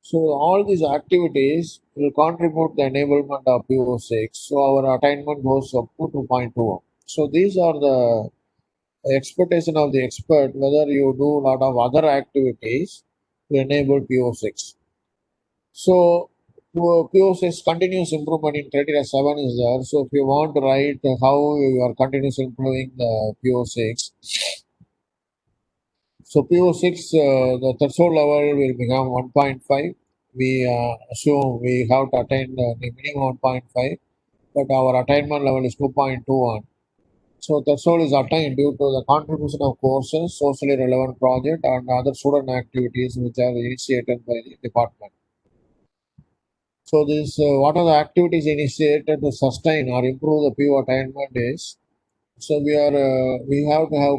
So all these activities will contribute the enablement of PO6. So our attainment goes up to 2.21. So these are the expectation of the expert whether you do a lot of other activities to enable PO6. So PO6 continuous improvement in criteria 7 is there. So if you want to write how you are continuously improving the PO6, so PO6 the threshold level will become 1.5. We assume we have to attain the minimum 1.5, but our attainment level is 2.21. So threshold is attained due to the contribution of courses, socially relevant project, and other student activities which are initiated by the department. So this what are the activities initiated to sustain or improve the PO attainment is, so we have to have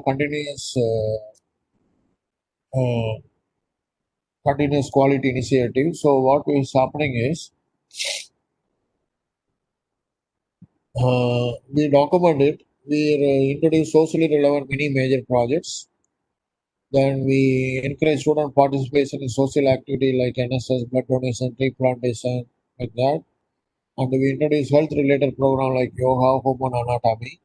uh, continuous quality initiative. So what is happening is, we document it. We introduce socially relevant mini major projects. Then we encourage student participation in social activity like NSS, blood donation, tree plantation, like that. And we introduce health related program like yoga, human anatomy.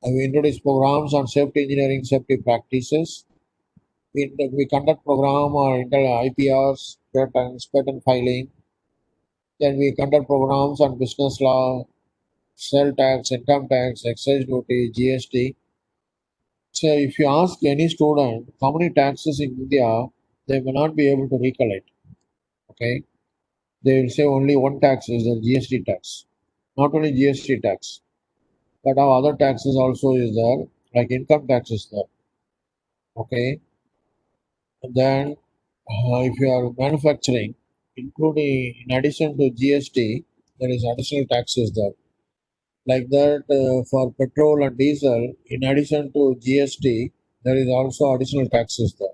And we introduce programs on safety engineering, safety practices. We conduct program on IPRs, patent filing. Then we conduct programs on business law, sale tax, income tax, excise duty, GST. So if you ask any student how many taxes in India, they may not be able to recollect. Okay, they will say only one tax is the GST tax. Not only GST tax, but our other taxes also is there, like income tax is there. Okay, and then if you are manufacturing, including in addition to GST, there is additional taxes there. Like that, for petrol and diesel, in addition to GST, there is also additional taxes there.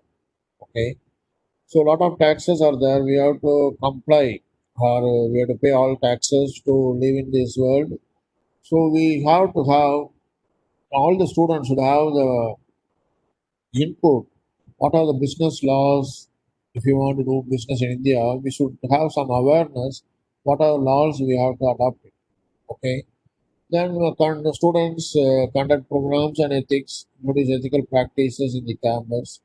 Okay, so a lot of taxes are there. We have to comply, or we have to pay all taxes to live in this world. So we have to have, all the students should have the input. What are the business laws? If you want to do business in India, we should have some awareness. What are the laws we have to adopt it. Okay. Then the students conduct programs and ethics, notice ethical practices in the campus,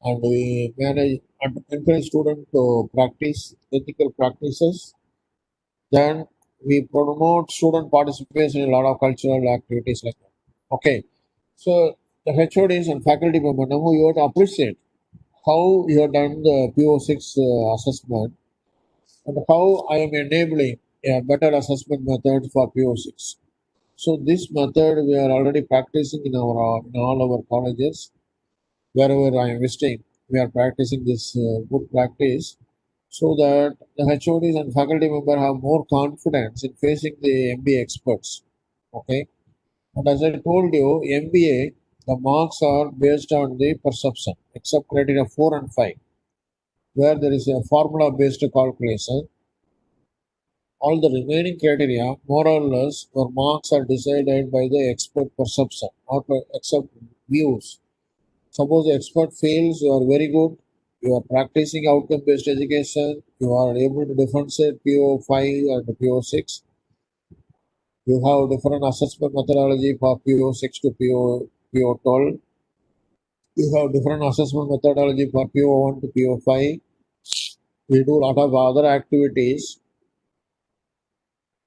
and we manage and encourage students to practice ethical practices. Then we promote student participation in a lot of cultural activities like that. Okay, so the HODs and faculty member, now you have to appreciate how you have done the PO6 assessment and how I am enabling a better assessment method for PO6. So this method we are already practicing in all our colleges. Wherever I am visiting, we are practicing this good practice so that the HODs and faculty member have more confidence in facing the MBA experts. Okay, and as I told you, MBA, the marks are based on the perception, except criteria 4 and 5, where there is a formula based calculation. All the remaining criteria, more or less, where marks are decided by the expert perception or expert views. Suppose the expert feels you are very good, you are practicing outcome based education, you are able to differentiate PO5 and PO6, you have different assessment methodology for PO6 to PO12, you have different assessment methodology for PO1 to PO5. We do a lot of other activities.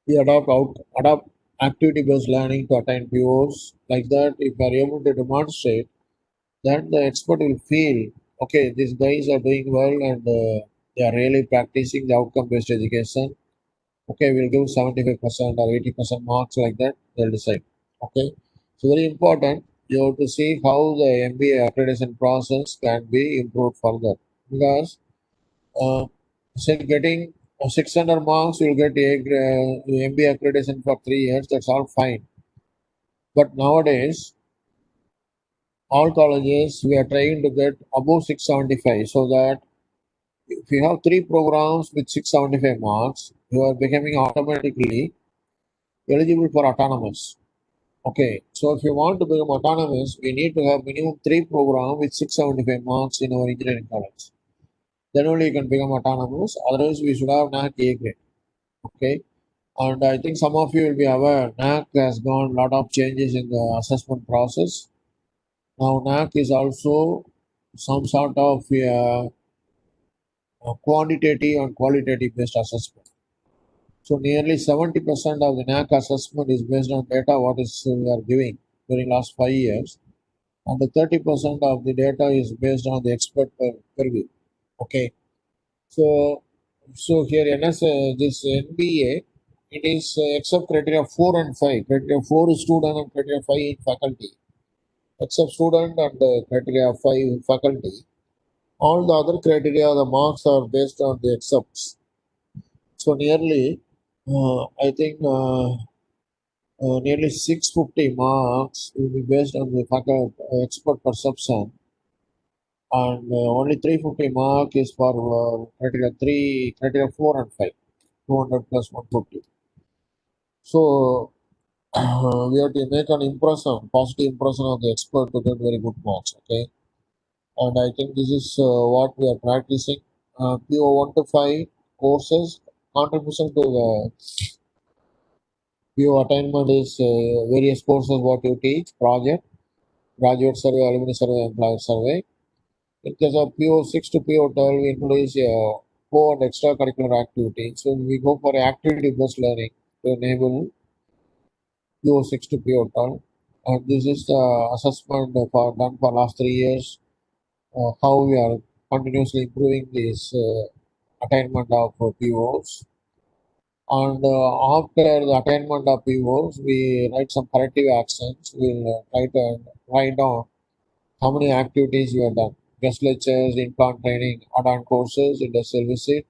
We adopt activity based learning to attain POs. Like that, if we are able to demonstrate, then the expert will feel, okay, these guys are doing well and they are really practicing the outcome based education. Okay, we'll give 75% or 80% marks, like that, they'll decide. Okay, so very important. You have to see how the MBA accreditation process can be improved further, because uh, say getting 600 marks, you'll get MBA accreditation for 3 years. That's all fine. But nowadays, all colleges we are trying to get above 675, so that if you have three programs with 675 marks, you are becoming automatically eligible for autonomous. Okay, so if you want to become autonomous, we need to have minimum three programs with 675 marks in our engineering college. Then only you can become autonomous. Otherwise, we should have NAC A grade. Okay, and I think some of you will be aware NAC has gone a lot of changes in the assessment process. Now NAC is also some sort of quantitative and qualitative based assessment. So nearly 70% of the NAC assessment is based on data what is we are giving during last 5 years, and the 30% of the data is based on the expert purview. Okay, so here NS this NBA. it is except criteria 4 and 5. Criteria 4 is student and criteria 5 is faculty. Except student and criteria 5 faculty. All the other criteria, the marks are based on the accepts. So nearly, I think nearly 650 marks will be based on the faculty expert perception, and only 350 mark is for criteria 3, criteria 4 and 5, 200 plus 150. So we have to make an impression, positive impression on the expert to get very good marks. Okay, and I think this is what we are practicing. PO 1 to 5 courses contribution to the PO attainment is various courses what you teach, project, graduate survey, alumni survey, employer survey. In case of PO 6 to PO 12, we introduce core and extracurricular activities. So we go for activity based learning to enable PO 6 to PO 12. And this is the assessment done for last 3 years, how we are continuously improving this attainment of POs. And after the attainment of POs, we write some corrective actions. We'll try to write down how many activities we have done. Guest lectures, in-plant training, add-on courses, industrial visit,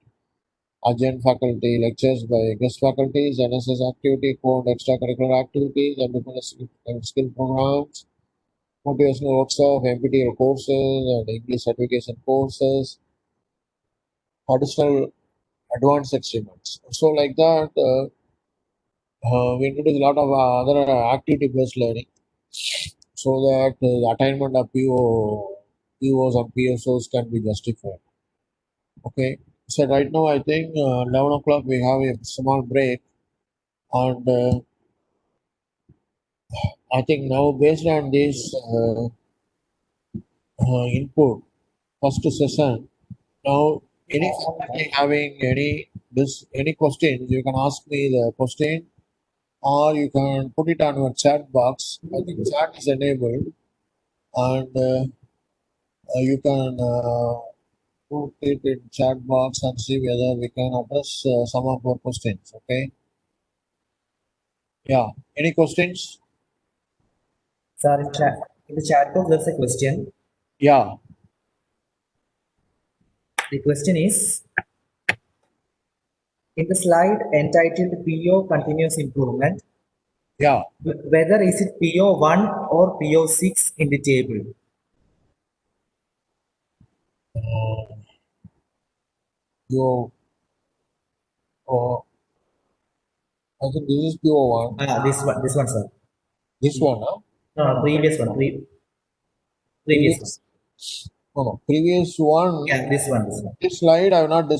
adjunct faculty lectures by guest faculties, NSS activity, code extracurricular activities, independent skill programs, motivational workshop, MPTL courses, and English certification courses, additional advanced experiments. So like that, we introduce a lot of other activity-based learning so that the attainment of POs and PSOs can be justified. Okay. So right now, I think 11 o'clock we have a small break, and I think now based on this input, first session, now any faculty having any questions, you can ask me the question, or you can put it on your chat box. I think chat is enabled, and you can put it in chat box and see whether we can address some of your questions. Okay. Yeah. Any questions? Sir, in the chat box, there's a question. Yeah. The question is, in the slide entitled PO Continuous Improvement, Yeah. whether is it PO1 or PO6 in the table? You. I think this is PO1. This one, sir. This one, huh? No, previous one. Previous one. No, previous one. Yeah, this one. This slide I have not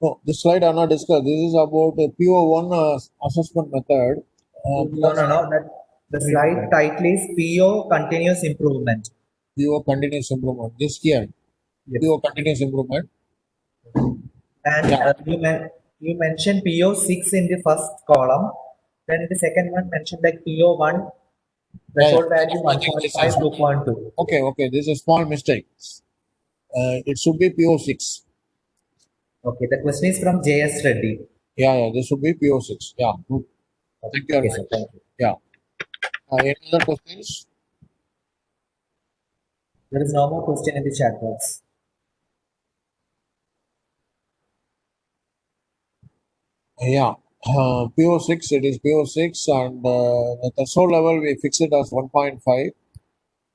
no, this slide I have not discussed. This is about the PO1 assessment method. No. The slide title is PO Continuous Improvement. PO continuous improvement. This here. Yes. PO continuous improvement. And Yeah. you mentioned PO6 in the first column. Then in the second one mentioned like PO1 threshold value 1.5, 2.2. Okay. This is a small mistake. It should be PO6. Okay, the question is from JS Reddy. Yeah. This should be PO6. Yeah. Good. Thank you. Okay, sir, thank you. Yeah. Any other questions? There is no more question in the chat box. Yeah. PO6, it is PO6, and the threshold level we fix it as 1.5.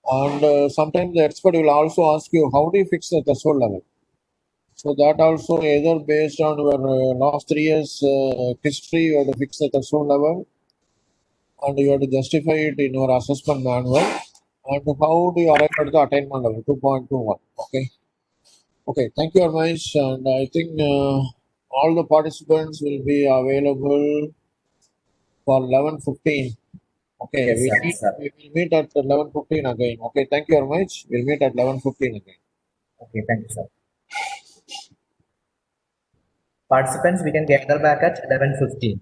And sometimes the expert will also ask you, how do you fix the threshold level? So that also either based on your last 3 years history, you have to fix the threshold level, and you have to justify it in your assessment manual. And how do you arrive at the attainment level? 2.21. Okay. Okay. Thank you very much. And I think all the participants will be available for 11:15. Okay, Yes, sir. we will meet at 11:15 again. Okay, thank you very much. We'll meet at 11:15 again. Okay, thank you, sir. Participants, we can gather back at 11:15.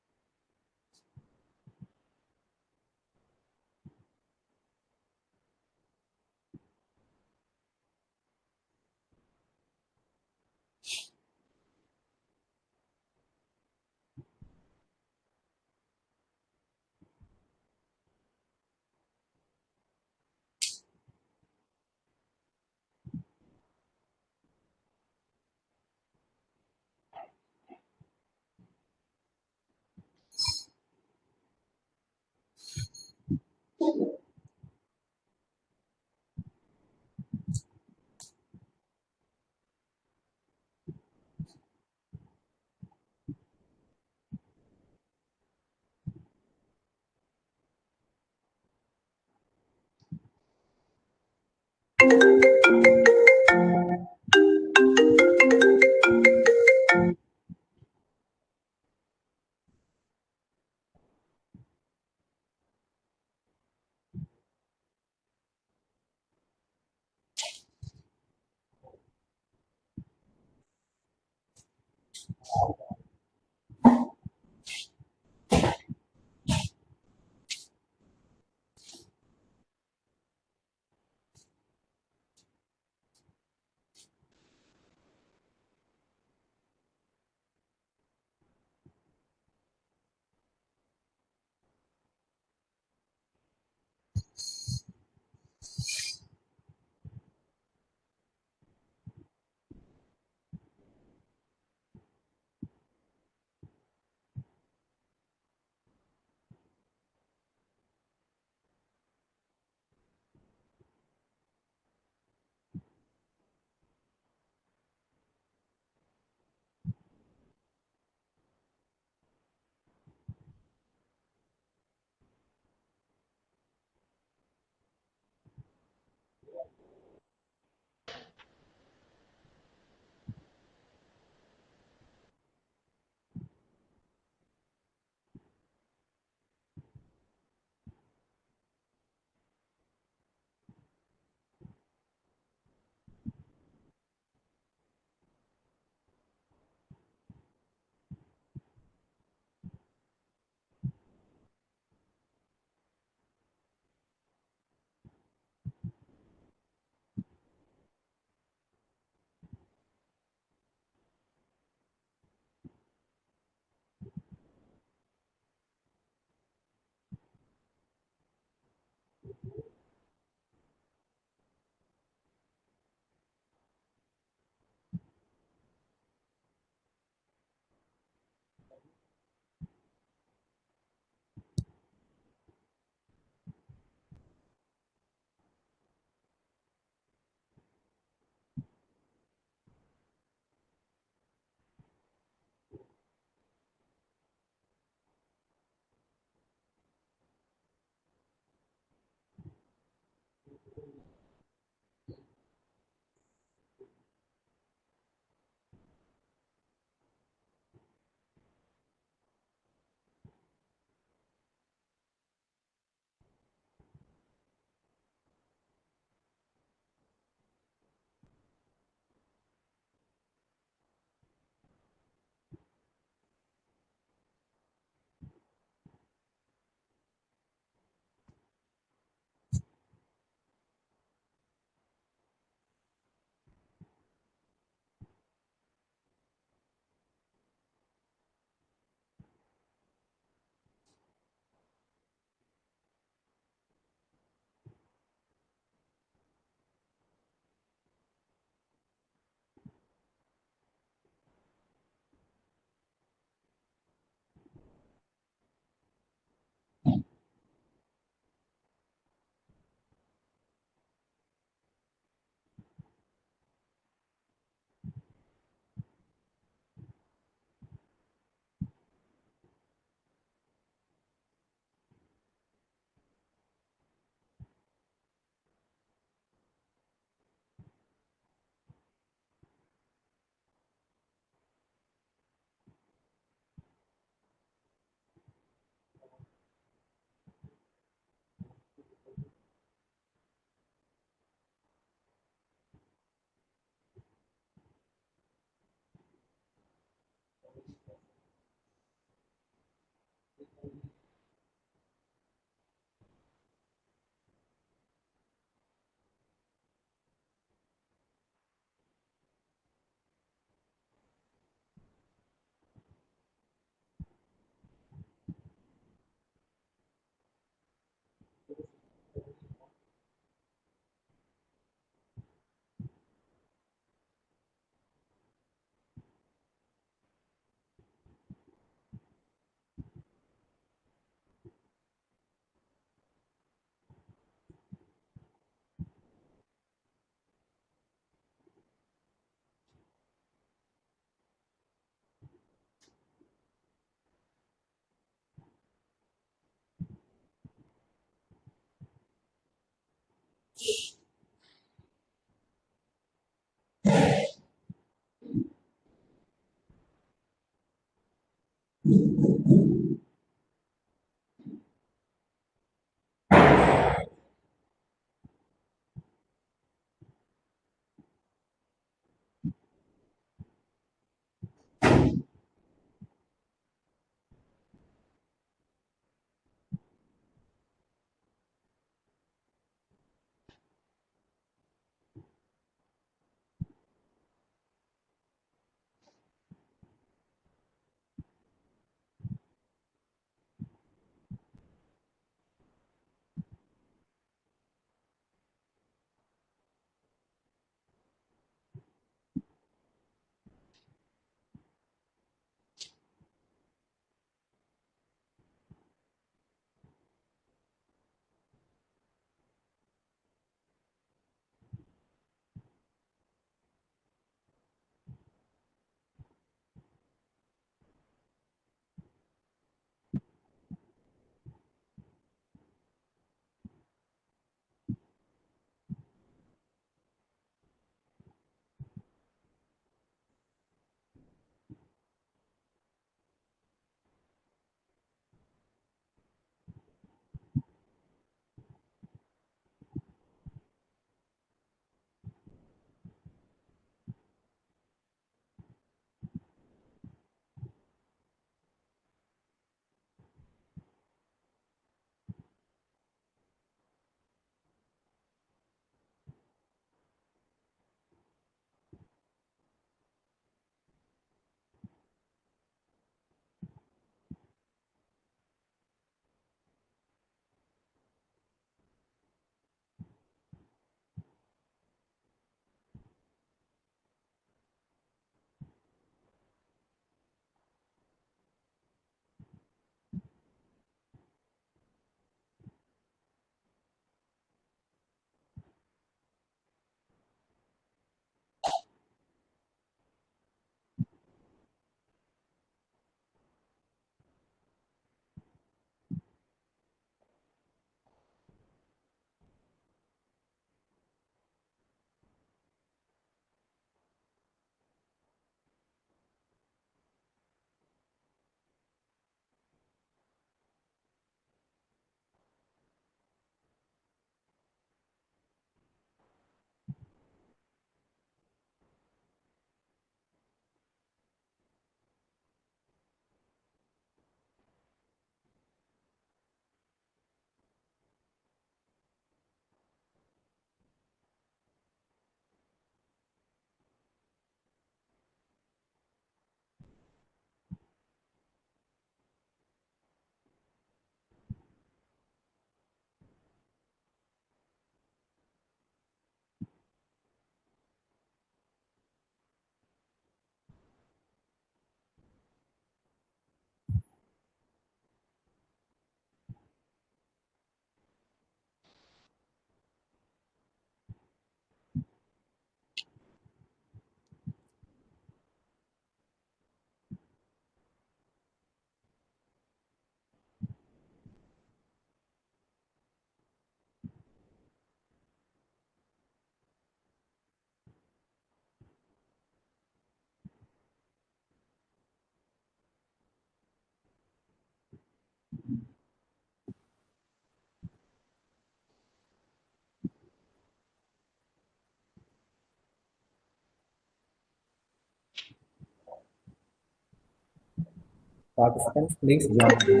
Participants, please join me.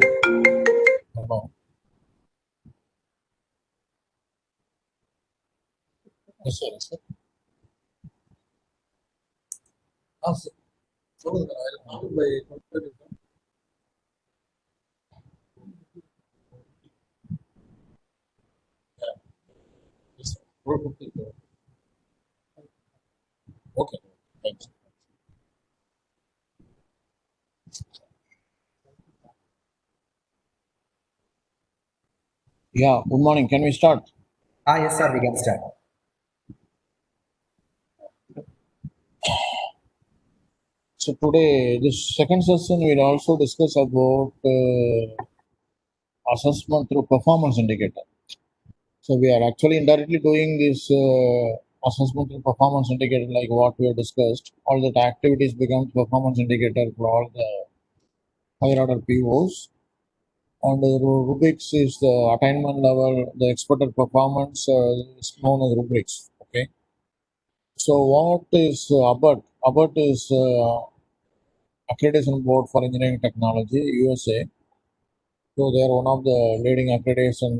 No. Yes, sir. Yes, sir. Sir. சொல்லுங்க. I'll by computer. Yes, sir. 450. Okay. Thanks. Yeah. Good morning. Can we start? Yes, sir, we can start. So today, this second session, we'll also discuss about assessment through performance indicator. So we are actually indirectly doing this assessment through performance indicator, like what we have discussed. All that activities becomes performance indicator for all the higher order POs. And the rubrics is the attainment level, the expected performance is known as rubrics. Okay. So what is ABBT? ABBT is Accreditation Board for Engineering Technology, USA. So they are one of the leading accreditation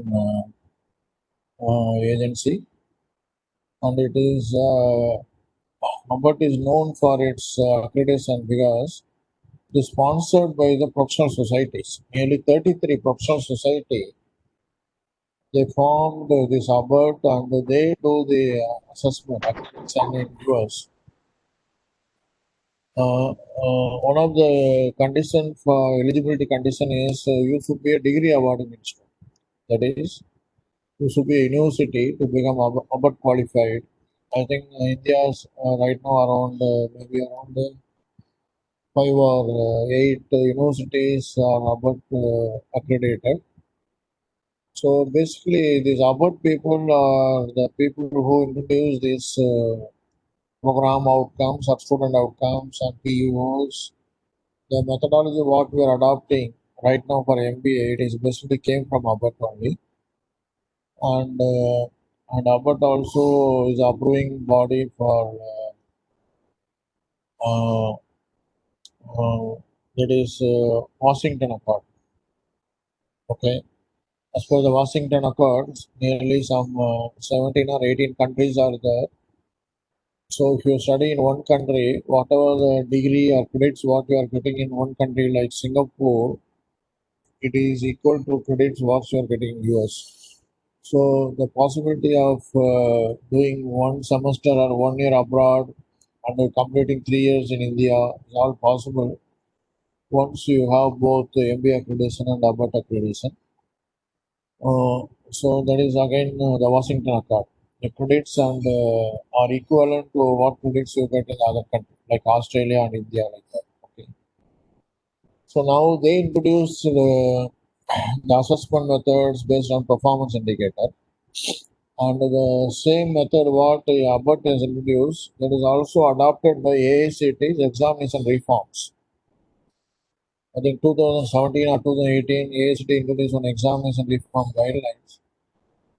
agency, and it is ABBT is known for its accreditation because it is sponsored by the professional societies. Nearly 33 professional society they formed this ABBT and they do the assessment accreditation in US. One of the condition for eligibility condition is you should be a degree awarding institute. That is, you should be a university to become ABBT qualified. I think India's right now around maybe around five or eight universities are ABBT accredited. So basically, these ABBT people are the people who introduce this program outcomes or student outcomes and PUOs. The methodology what we are adopting right now for MBA, it is basically came from ABBT only, and ABBT also is approving body for uh, that is Washington Accord. Okay, as per the Washington Accords, nearly some 17 or 18 countries are there. So if you study in one country, whatever the degree or credits what you are getting in one country like Singapore, it is equal to credits what you are getting in US. So the possibility of doing one semester or 1 year abroad and completing 3 years in India is all possible once you have both the MBA accreditation and ABBT accreditation. So that is again the Washington Accord. The credits and are equivalent to what credits you get in other countries like Australia and India like that. Okay. So now they introduced the assessment methods based on performance indicator. And the same method what Abbott has introduced that is also adopted by AICT's examination reforms. I think 2017 or 2018 AICT introduced an examination reform guidelines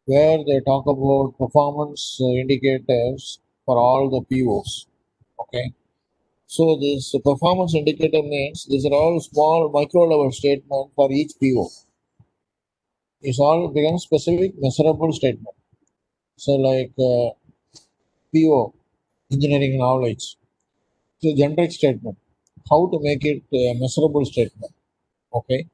where they talk about performance indicators for all the POs. Okay. So this performance indicator means these are all small micro level statement for each PO. It's all become specific measurable statement. So like PO, engineering knowledge. It's a generic statement. How to make it a measurable statement? Okay.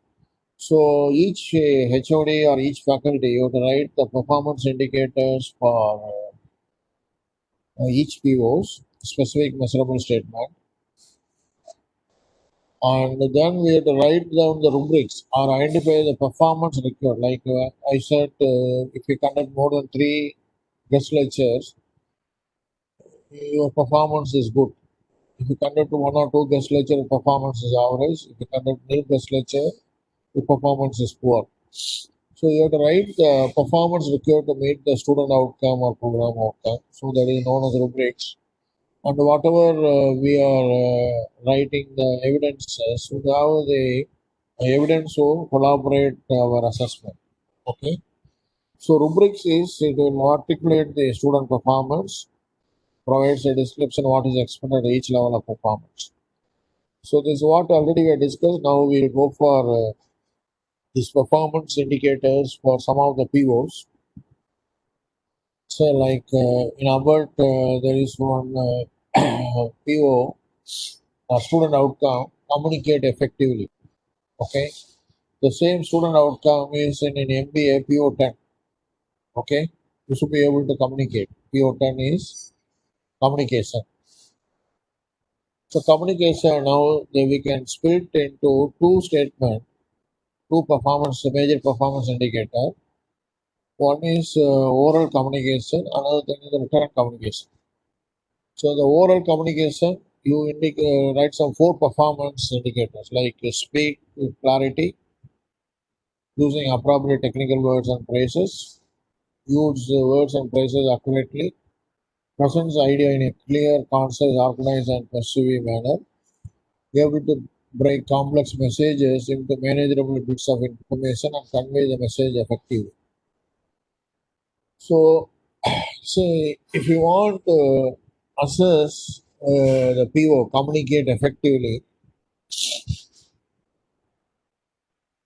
So each HOD or each faculty, you have to write the performance indicators for each PO's specific measurable statement, and then we have to write down the rubrics or identify the performance required. Like I said, if you conduct more than 3 guest lectures, your performance is good. If you conduct 1 or 2 guest lecture, performance is average. If you conduct 8 guest lecture, the performance is poor. So you have to write the performance required to meet the student outcome or program outcome. So that is known as rubrics. And whatever we are writing the evidences, so now the evidence will collaborate our assessment. Okay. So rubrics is it will articulate the student performance, provides a description what is expected at each level of performance. So this is what already we discussed. Now we will go for these performance indicators for some of the POs. So like in Albert, there is one PO, student outcome, communicate effectively. Okay, the same student outcome is in an MBA PO10. Okay, you should be able to communicate. PO10 is communication. So communication now we can split into two statements, two performance major performance indicator. One is oral communication, another thing is written communication. So the oral communication, you write some four performance indicators like speak with clarity, using appropriate technical words and phrases, use words and phrases accurately, presents idea in a clear, concise, organized, and persuasive manner, be able to break complex messages into manageable bits of information and convey the message effectively. So, say if you want to assess the PO, communicate effectively,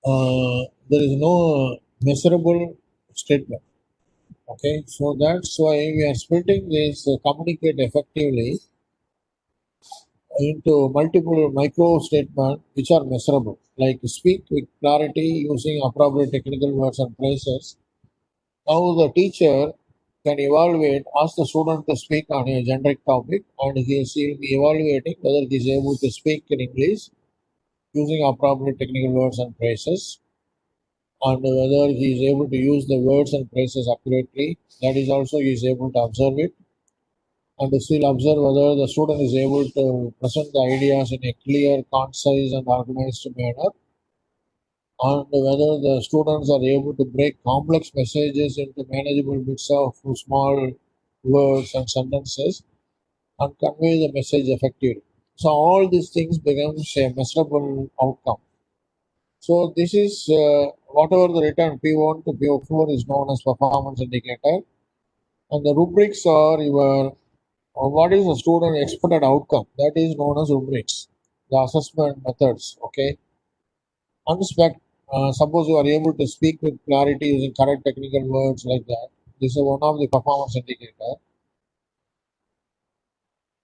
there is no measurable statement. Okay, so that's why we are splitting this communicate effectively into multiple micro statements which are measurable, like speak with clarity using appropriate technical words and phrases. Now the teacher can evaluate, ask the student to speak on a generic topic, and he will be evaluating whether he is able to speak in English using appropriate technical words and phrases, and whether he is able to use the words and phrases accurately. That is also he is able to observe it, and still observe whether the student is able to present the ideas in a clear, concise, and organized manner, and whether the students are able to break complex messages into manageable bits of small words and sentences and convey the message effectively. So all these things becomes a measurable outcome. So this is whatever the return P1 to P4 is known as performance indicator, and the rubrics are your what is the student expected outcome, that is known as rubrics, the assessment methods. Okay, unspec. Suppose you are able to speak with clarity using correct technical words like that. This is one of the performance indicator.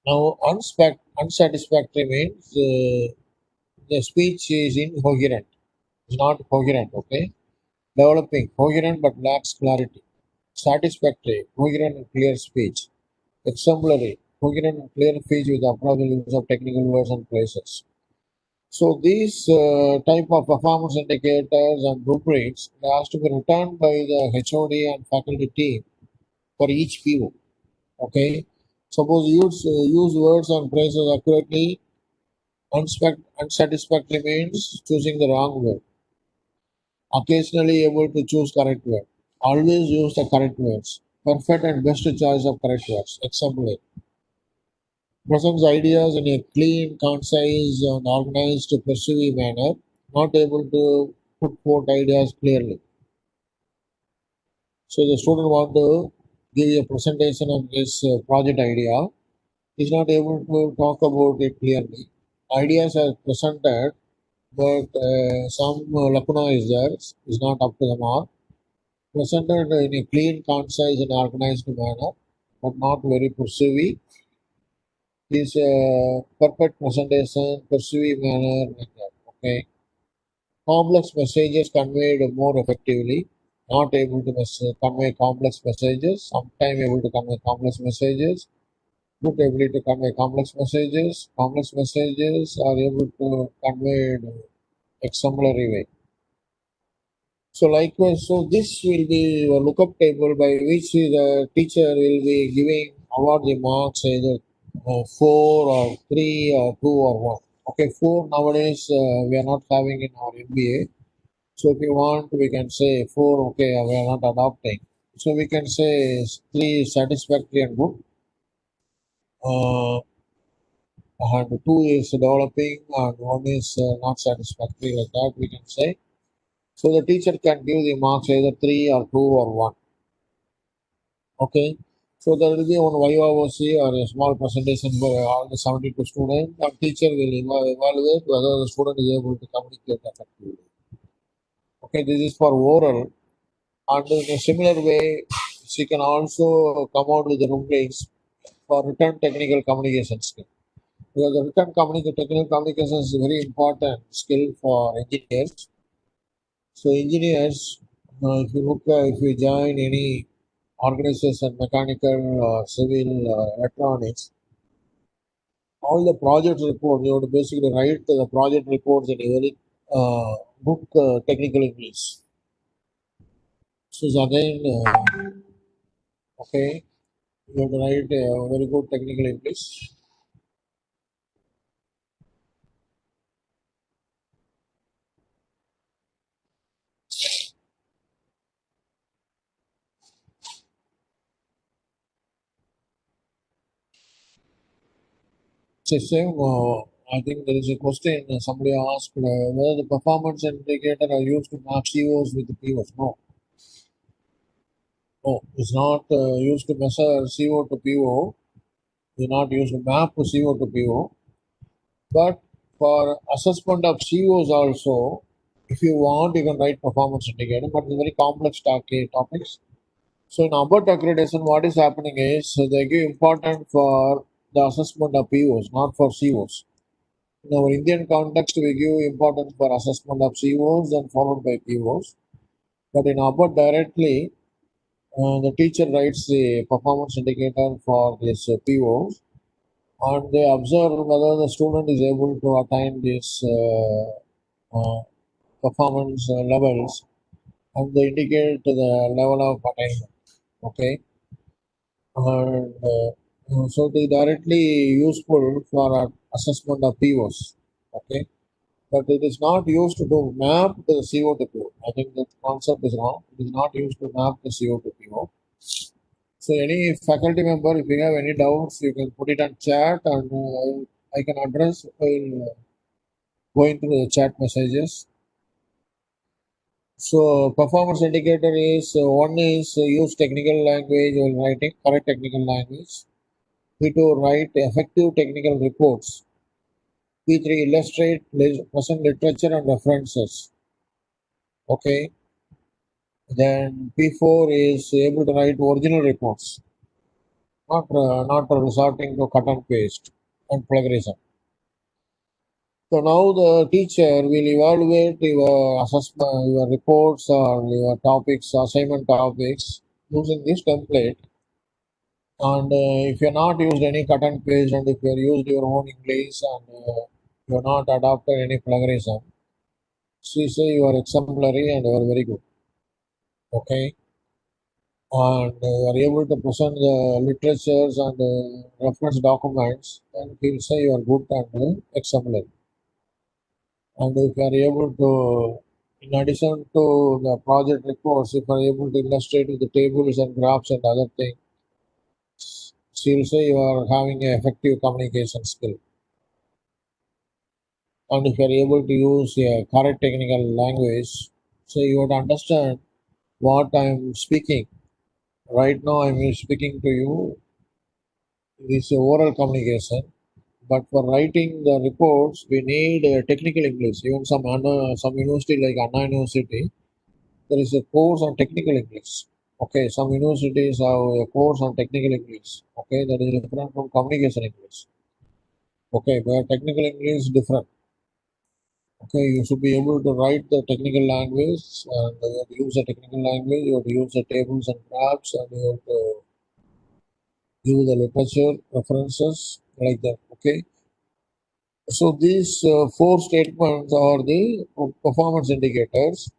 Now, unsatisfactory means the speech is incoherent. It's not coherent. Okay, developing coherent but lacks clarity. Satisfactory, coherent and clear speech. Exemplary, coherent and clear speech with appropriate use of technical words and phrases. So these type of performance indicators and rubrics, they has to be returned by the HOD and faculty team for each PO. Okay. Suppose use words and phrases accurately. Unsatisfactory means choosing the wrong word. Occasionally able to choose correct word. Always use the correct words. Perfect and best choice of correct words. Exemplary. Presents ideas in a clean, concise, and organized, persuasive manner, not able to put forth ideas clearly. So the student want to give a presentation of this project idea, is not able to talk about it clearly. Ideas are presented, but some lacuna is there, is not up to the mark. Presented in a clean, concise, and organized manner, but not very persuasive. Is a perfect presentation, persuasive manner like that. Okay. Complex messages conveyed more effectively. Not able to convey complex messages. Sometimes able to convey complex messages. Good ability to convey complex messages. Complex messages are able to convey in exemplary way. So likewise, so this will be a lookup table by which the teacher will be giving award the marks either 4 or 3 or 2 or 1. Okay, 4 nowadays we are not having in our MBA. So if you want, we can say 4. Okay, we are not adopting. So we can say 3 is satisfactory and good. And 2 is developing, and 1 is not satisfactory. Like that, we can say. So the teacher can give the marks either 3 or 2 or 1. Okay. So there will be one YOC or a small presentation for all the 72 students. The teacher will evaluate whether the student is able to communicate effectively. Okay, this is for oral. And in a similar way, she can also come out with the rulings for written technical communication skill. Because the written technical communication is a very important skill for engineers. So engineers, if you join any organization, mechanical, civil, electronics, all the project reports, you have to basically write the project reports in a very good technical English. So again, okay, you have to write very good technical English. So same, I think there is a question somebody asked whether the performance indicator are used to map COs with the POs. No, no, it's not used to measure CO to PO. It's not used to map CO to PO. But for assessment of COs also, if you want, you can write performance indicator, but it's very complex topics. So in ABBOT accreditation, what is happening is they give important for the assessment of POs, not for COs. In our Indian context, we give importance for assessment of COs and followed by POs. But in ABBOT directly, the teacher writes the performance indicator for this POs, and they observe whether the student is able to attain these performance levels, and they indicate the level of attainment. Okay, and so they directly useful for assessment of POs. Okay, but it is not used to map the CO to PO. I think that concept is wrong. It is not used to map the CO to PO. So any faculty member, if you have any doubts, you can put it on chat, and I can address while going through the chat messages. So performance indicator is one is use technical language while writing, correct technical language. P2 write effective technical reports. P3 illustrate present literature and references. Okay. Then P4 is able to write original reports, not resorting to cut and paste and plagiarism. So now the teacher will evaluate your assessment, your reports or your topics, assignment topics using this template. And if you're not used any cut and paste, and if you're used your own English, and you're not adopted any plagiarism, she say you are exemplary and you are very good. Okay, and you are able to present the literatures and reference documents, and he'll say you are good and exemplary. And if you are able to, in addition to the project reports, if you are able to illustrate with the tables and graphs and other things, she'll say you are having an effective communication skill. And if you are able to use a correct technical language, so you have to understand what I am speaking. Right now, I am speaking to you. This is oral communication, but for writing the reports, we need technical English. Even some university like Anna University, there is a course on technical English. Okay, some universities have a course on technical English. Okay, that is different from communication English. Okay, where technical English is different. Okay, you should be able to write the technical language, and you have to use the technical language, you have to use the tables and graphs, and you have to use the literature references like that. Okay, so these four statements are the performance indicators,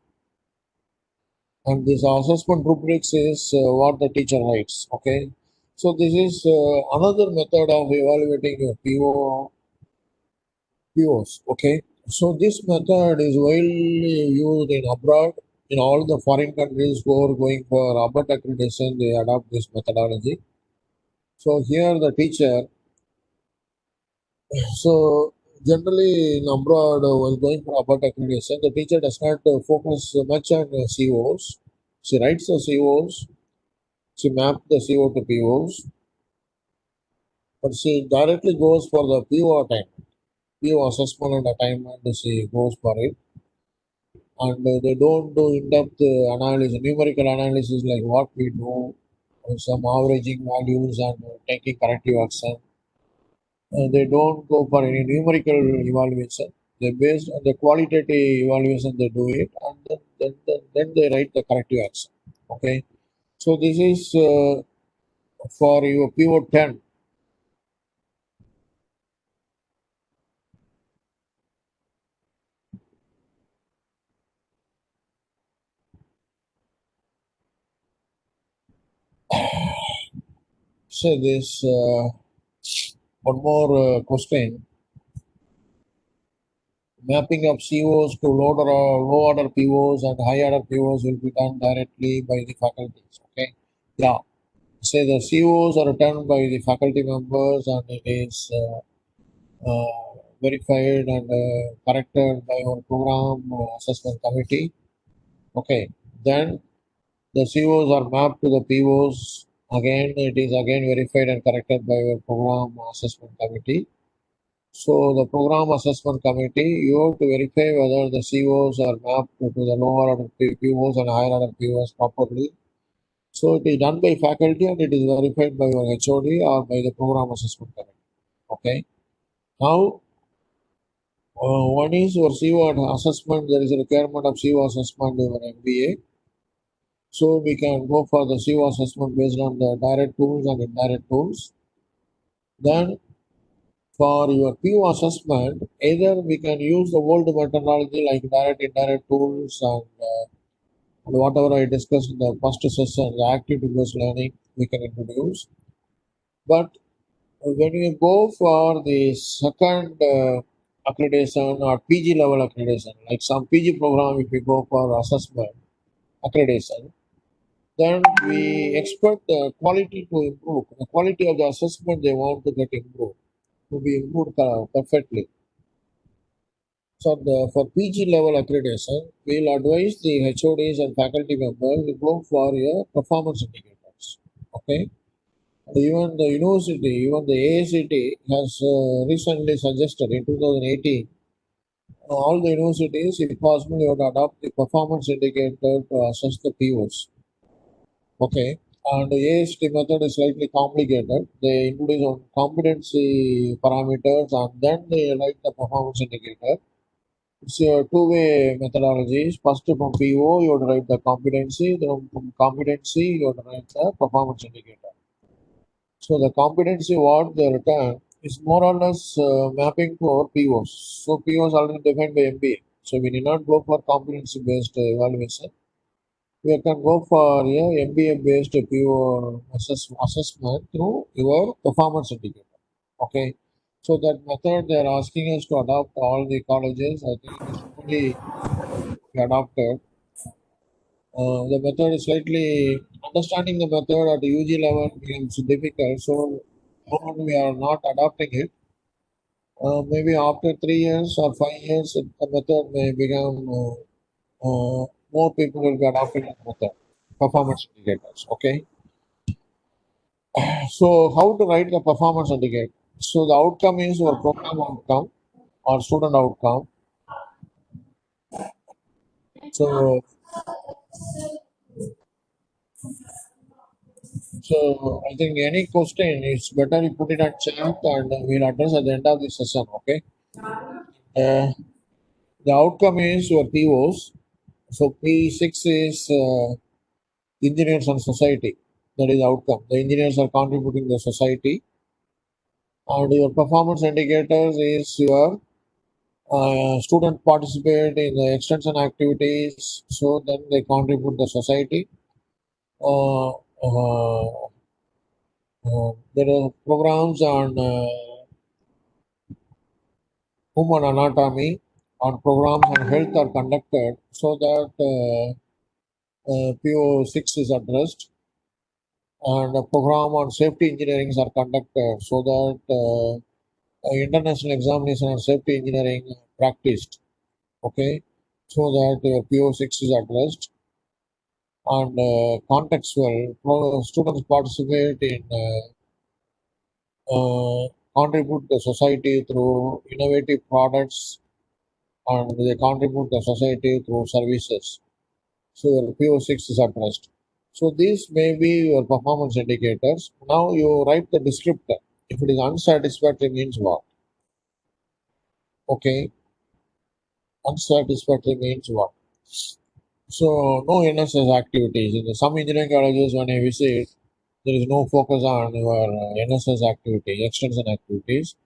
and this assessment rubrics is what the teacher writes. Okay, so this is another method of evaluating your POs. Okay, so this method is widely used in abroad. In all the foreign countries who are going for ABBOT accreditation, they adopt this methodology. So here the teacher, so generally in abroad while going for ABBOT accreditation, the teacher does not focus much on COs. She writes the COs. She mapped the CO to POs, but she directly goes for the PO attainment. PO assessment and attainment, she goes for it. And they don't do in-depth analysis, numerical analysis like what we do, some averaging values and taking corrective action. They don't go for any numerical evaluation. They based on the qualitative evaluation they do it, and then they write the corrective action. Okay, so this is for your pivot 10. So this one more question. Mapping of COs to low order POs and high order POs will be done directly by the faculties. Okay, yeah. Say the COs are done by the faculty members and it is verified and corrected by our program assessment committee. Okay, then the COs are mapped to the POs. Again, it is again verified and corrected by our program assessment committee. So the program assessment committee, you have to verify whether the COs are mapped to the lower order POs and higher order POs properly. So it is done by faculty and it is verified by your HOD or by the program assessment committee. Okay. Now, one is your CO assessment. There is a requirement of CO assessment in your MBA. So we can go for the CO assessment based on the direct tools and indirect tools. Then for your PO assessment, either we can use the old methodology like direct, indirect tools and whatever I discussed in the first session, the activity-based learning we can introduce. But when you go for the second accreditation or PG level accreditation, like some PG program, if you go for assessment accreditation, then we expect the quality to improve. The quality of the assessment they want to get improved, to be improved perfectly. So for PG level accreditation, we'll advise the HODs and faculty members to go for your performance indicators. Okay. Even the university, even the AICT has recently suggested in 2018, all the universities, if possible, you would adopt the performance indicator to assess the POs. Okay. And the AICT method is slightly complicated. They introduce on competency parameters and then they write the performance indicator. It's a two-way methodology. First from PO, you would write the competency, then from competency, you would write the performance indicator. So the competency what they return is more or less mapping to our POs. So POs already defined by MBA. So we need not go for competency based evaluation. We can go for a MBA based PO assessment through your performance indicator. Okay. So that method they are asking us to adopt all the colleges. I think it is fully adopted. The method is slightly understanding the method at the UG level is difficult. So we are not adopting it. Maybe after 3 years or 5 years, the method may become more people will be adopting the method. Performance indicators. Okay. So how to write the performance indicator? So the outcome is your program outcome or student outcome. So so I think any question is better you put it at chat and we'll address at the end of the session. Okay. Uh, the outcome is your POs. So P6 is engineers and society. That is outcome. The engineers are contributing to the society. And your performance indicators is your student participate in the extension activities. So then they contribute the society. There are programs on human anatomy and programs on health are conducted so that PO6 is addressed and a program on safety engineering are conducted so that international examination on safety engineering practiced. Okay, so that PO6 is addressed and contextual. Students participate in contribute to society through innovative products, and they contribute to society through services. So your PO6 is addressed. So these may be your performance indicators. Now you write the descriptor. If it is unsatisfactory means what? Okay, unsatisfactory means what? So no NSS activities. In some engineering colleges when I visit, there is no focus on your NSS activity, extension activities.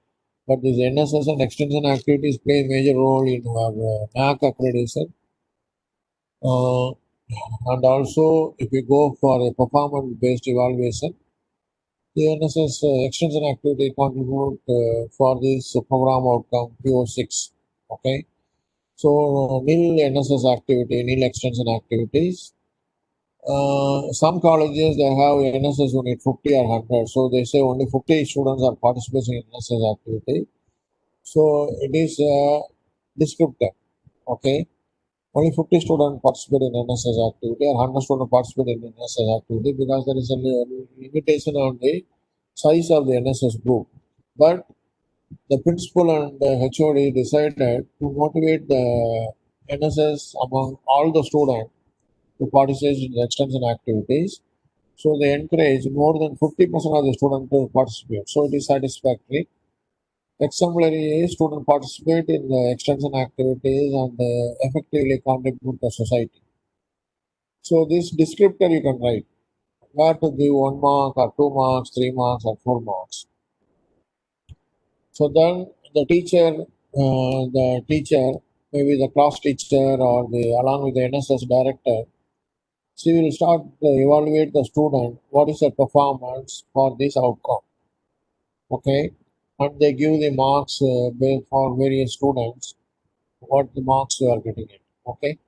But these NSS and extension activities play a major role in your NAC accreditation. And also, if you go for a performance-based evaluation, the NSS extension activity contribute for this program outcome PO6. Okay, so nil NSS activity, nil extension activities. Some colleges they have NSS unit 50 or 100, so they say only 50 students are participating in NSS activity. So it is descriptive. Okay, only 50 students participate in NSS activity or 100 students participate in NSS activity because there is a limitation on the size of the NSS group. But the principal and the HOD decided to motivate the NSS among all the students to participate in the extension activities. So they encourage more than 50% of the students to participate. So it is satisfactory. Exemplary students participate in the extension activities and effectively contribute to society. So this descriptor you can write where to give 1 mark or 2 marks, 3 marks or 4 marks. So then the teacher, maybe the class teacher or the along with the NSS director, she will start to evaluate the student. What is the performance for this outcome? Okay, and they give the marks for various students. What the marks you are getting it? Okay,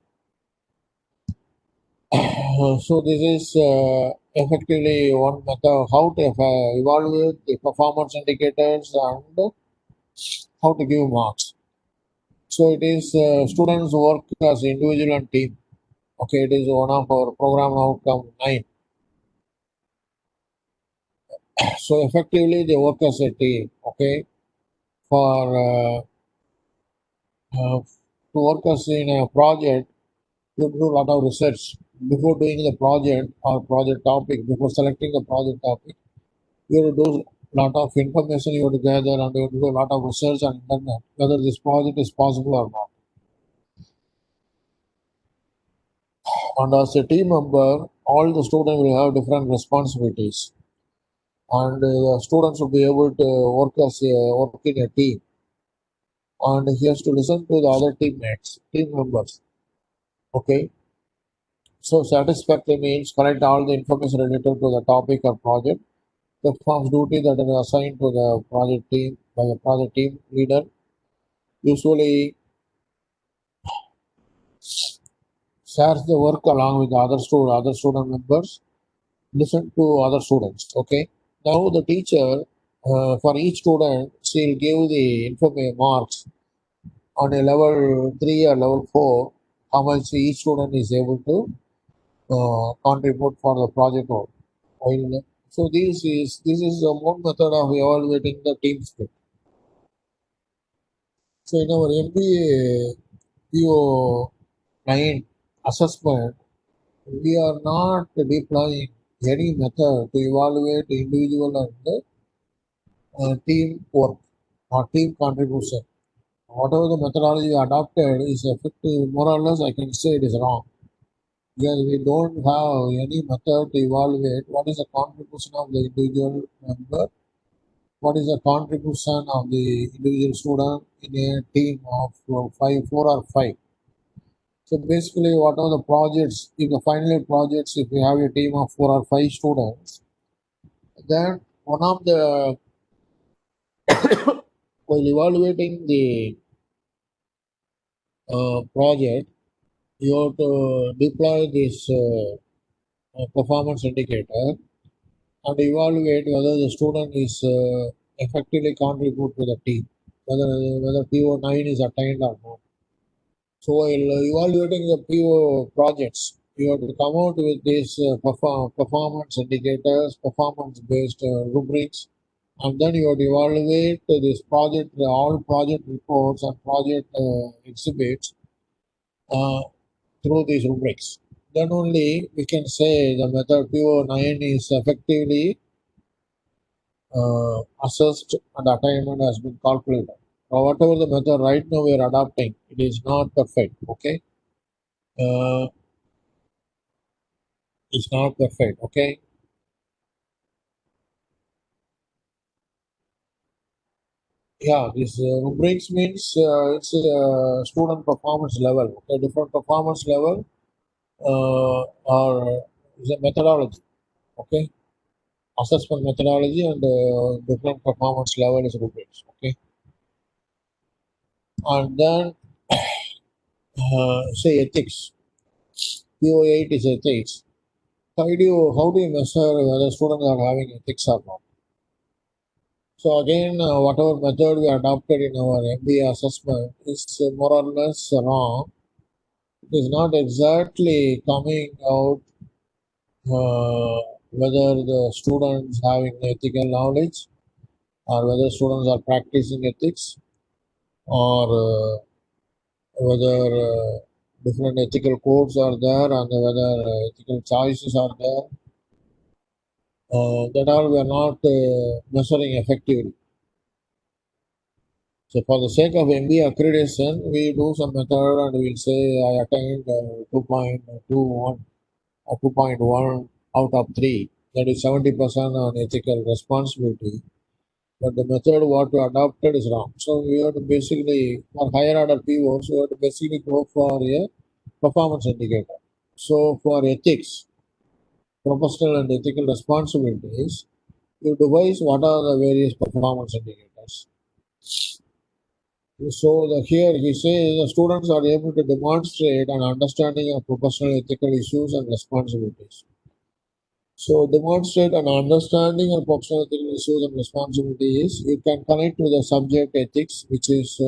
so this is effectively one method how to evaluate the performance indicators and how to give marks. So it is students work as individual and team. Okay, it is one of our program outcome 9. So effectively they work as a team. Okay, for to work as in a project, you do a lot of research before doing the project or project topic. Before selecting the project topic, you have to do a lot of information you have to gather and you have to do a lot of research on internet whether this project is possible or not. And as a team member, all the students will have different responsibilities, and the students will be able to work in a team, and he has to listen to the other team members. Okay, so satisfactory means collect all the information related to the topic or project. The first duty that is assigned to the project team by the project team leader. Usually shares the work along with the other student members. Listen to other students. Okay. Now the teacher for each student she'll give the information marks on a level 3 or level 4 how much each student is able to contribute for the project work. So this is one method of evaluating the team spirit. So in our MBA PO9 assessment, we are not deploying any method to evaluate individual and team work or team contribution. Whatever the methodology adopted is effective, more or less, I can say it is wrong. Because we don't have any method to evaluate what is the contribution of the individual member, what is the contribution of the individual student in a team of 4 or 5. So basically, what are the projects? If the final projects, if we have a team of 4 or 5 students, then one of the while evaluating the project, you have to deploy this performance indicator and evaluate whether the student is effectively contribute to the team, whether PO9 is attained or not. So while evaluating the PO projects, you have to come out with these performance indicators, performance-based rubrics, and then you have to evaluate this project, all project reports and project exhibits uh, through these rubrics. Then only we can say the method PO9 is effectively assessed and attainment has been calculated. Now, whatever the method right now we are adopting, it is not perfect. Okay, uh, it's not perfect. Okay, yeah, this rubrics means it's a student performance level. Okay, different performance level or is a methodology. Okay, assessment methodology and different performance level is rubrics. Okay, and then say ethics. PO8 is ethics. How do you measure whether students are having ethics or not? So again, whatever method we adopted in our MBA assessment is more or less wrong. It is not exactly coming out whether the students having ethical knowledge or whether students are practicing ethics or whether different ethical codes are there and whether ethical choices are there. That all we are not measuring effectively. So for the sake of MBA accreditation, we do some method and we'll say I attained 2.21 or 2.1 out of 3. That is 70% on ethical responsibility. But the method what we adopted is wrong. So we have to basically, for higher order POs, we have to basically go for a performance indicator. So for ethics, professional and ethical responsibilities, you devise what are the various performance indicators. So here he says the students are able to demonstrate an understanding of professional ethical issues and responsibilities. So demonstrate an understanding of professional ethical issues and responsibilities. You can connect to the subject ethics, which is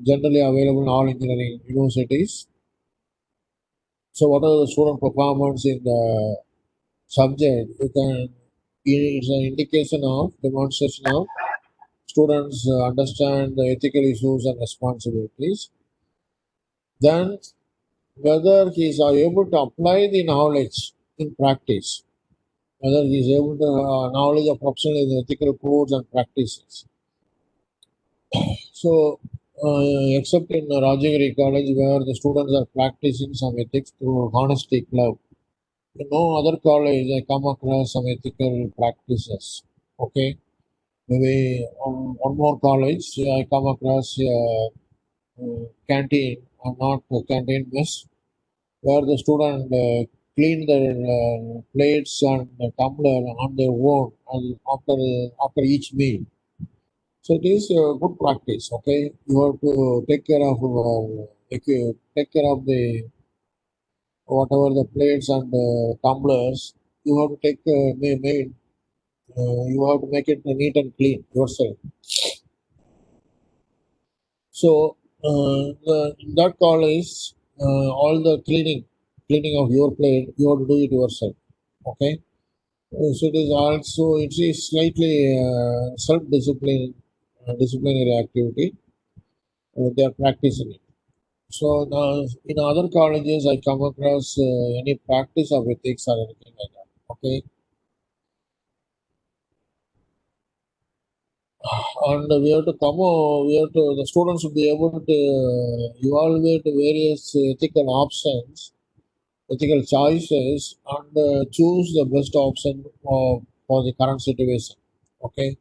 generally available in all engineering universities. So what are the student performance in the subject? It's an indication of demonstration of students understand the ethical issues and responsibilities. Then whether he is able to apply the knowledge in practice, whether he is able to knowledge of professional and ethical codes and practices. So, except in Rajagiri College, where the students are practicing some ethics through honesty club, in no other college I come across some ethical practices. Okay, maybe one more college I come across canteen or not canteen mess where the student clean their plates and tumbler on their own and after each meal. So it is a good practice. Okay, you have to take care of the whatever the plates and tumblers. You have to you have to make it neat and clean yourself. So in that college, all the cleaning of your plate, you have to do it yourself. Okay. So it is also it is slightly self-discipline, disciplinary activity. They are practicing it. So now in other colleges, I come across any practice of ethics or anything like that. Okay, and we have to the students should be able to evaluate various ethical options, ethical choices, and choose the best option for the current situation. Okay,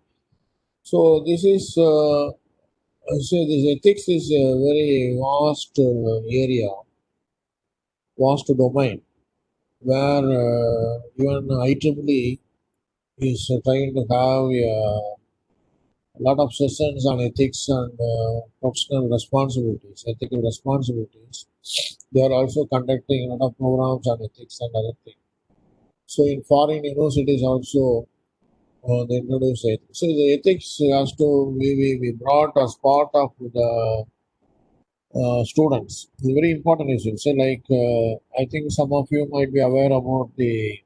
so this is. So this ethics is a very vast area, vast domain, where even IEEE is trying to have a lot of sessions on ethics and professional responsibilities, ethical responsibilities. They are also conducting a lot of programs on ethics and other things. So in foreign universities also, they introduce it. So the ethics has to be brought as part of the students. It's a very important issue. So, like, I think some of you might be aware about the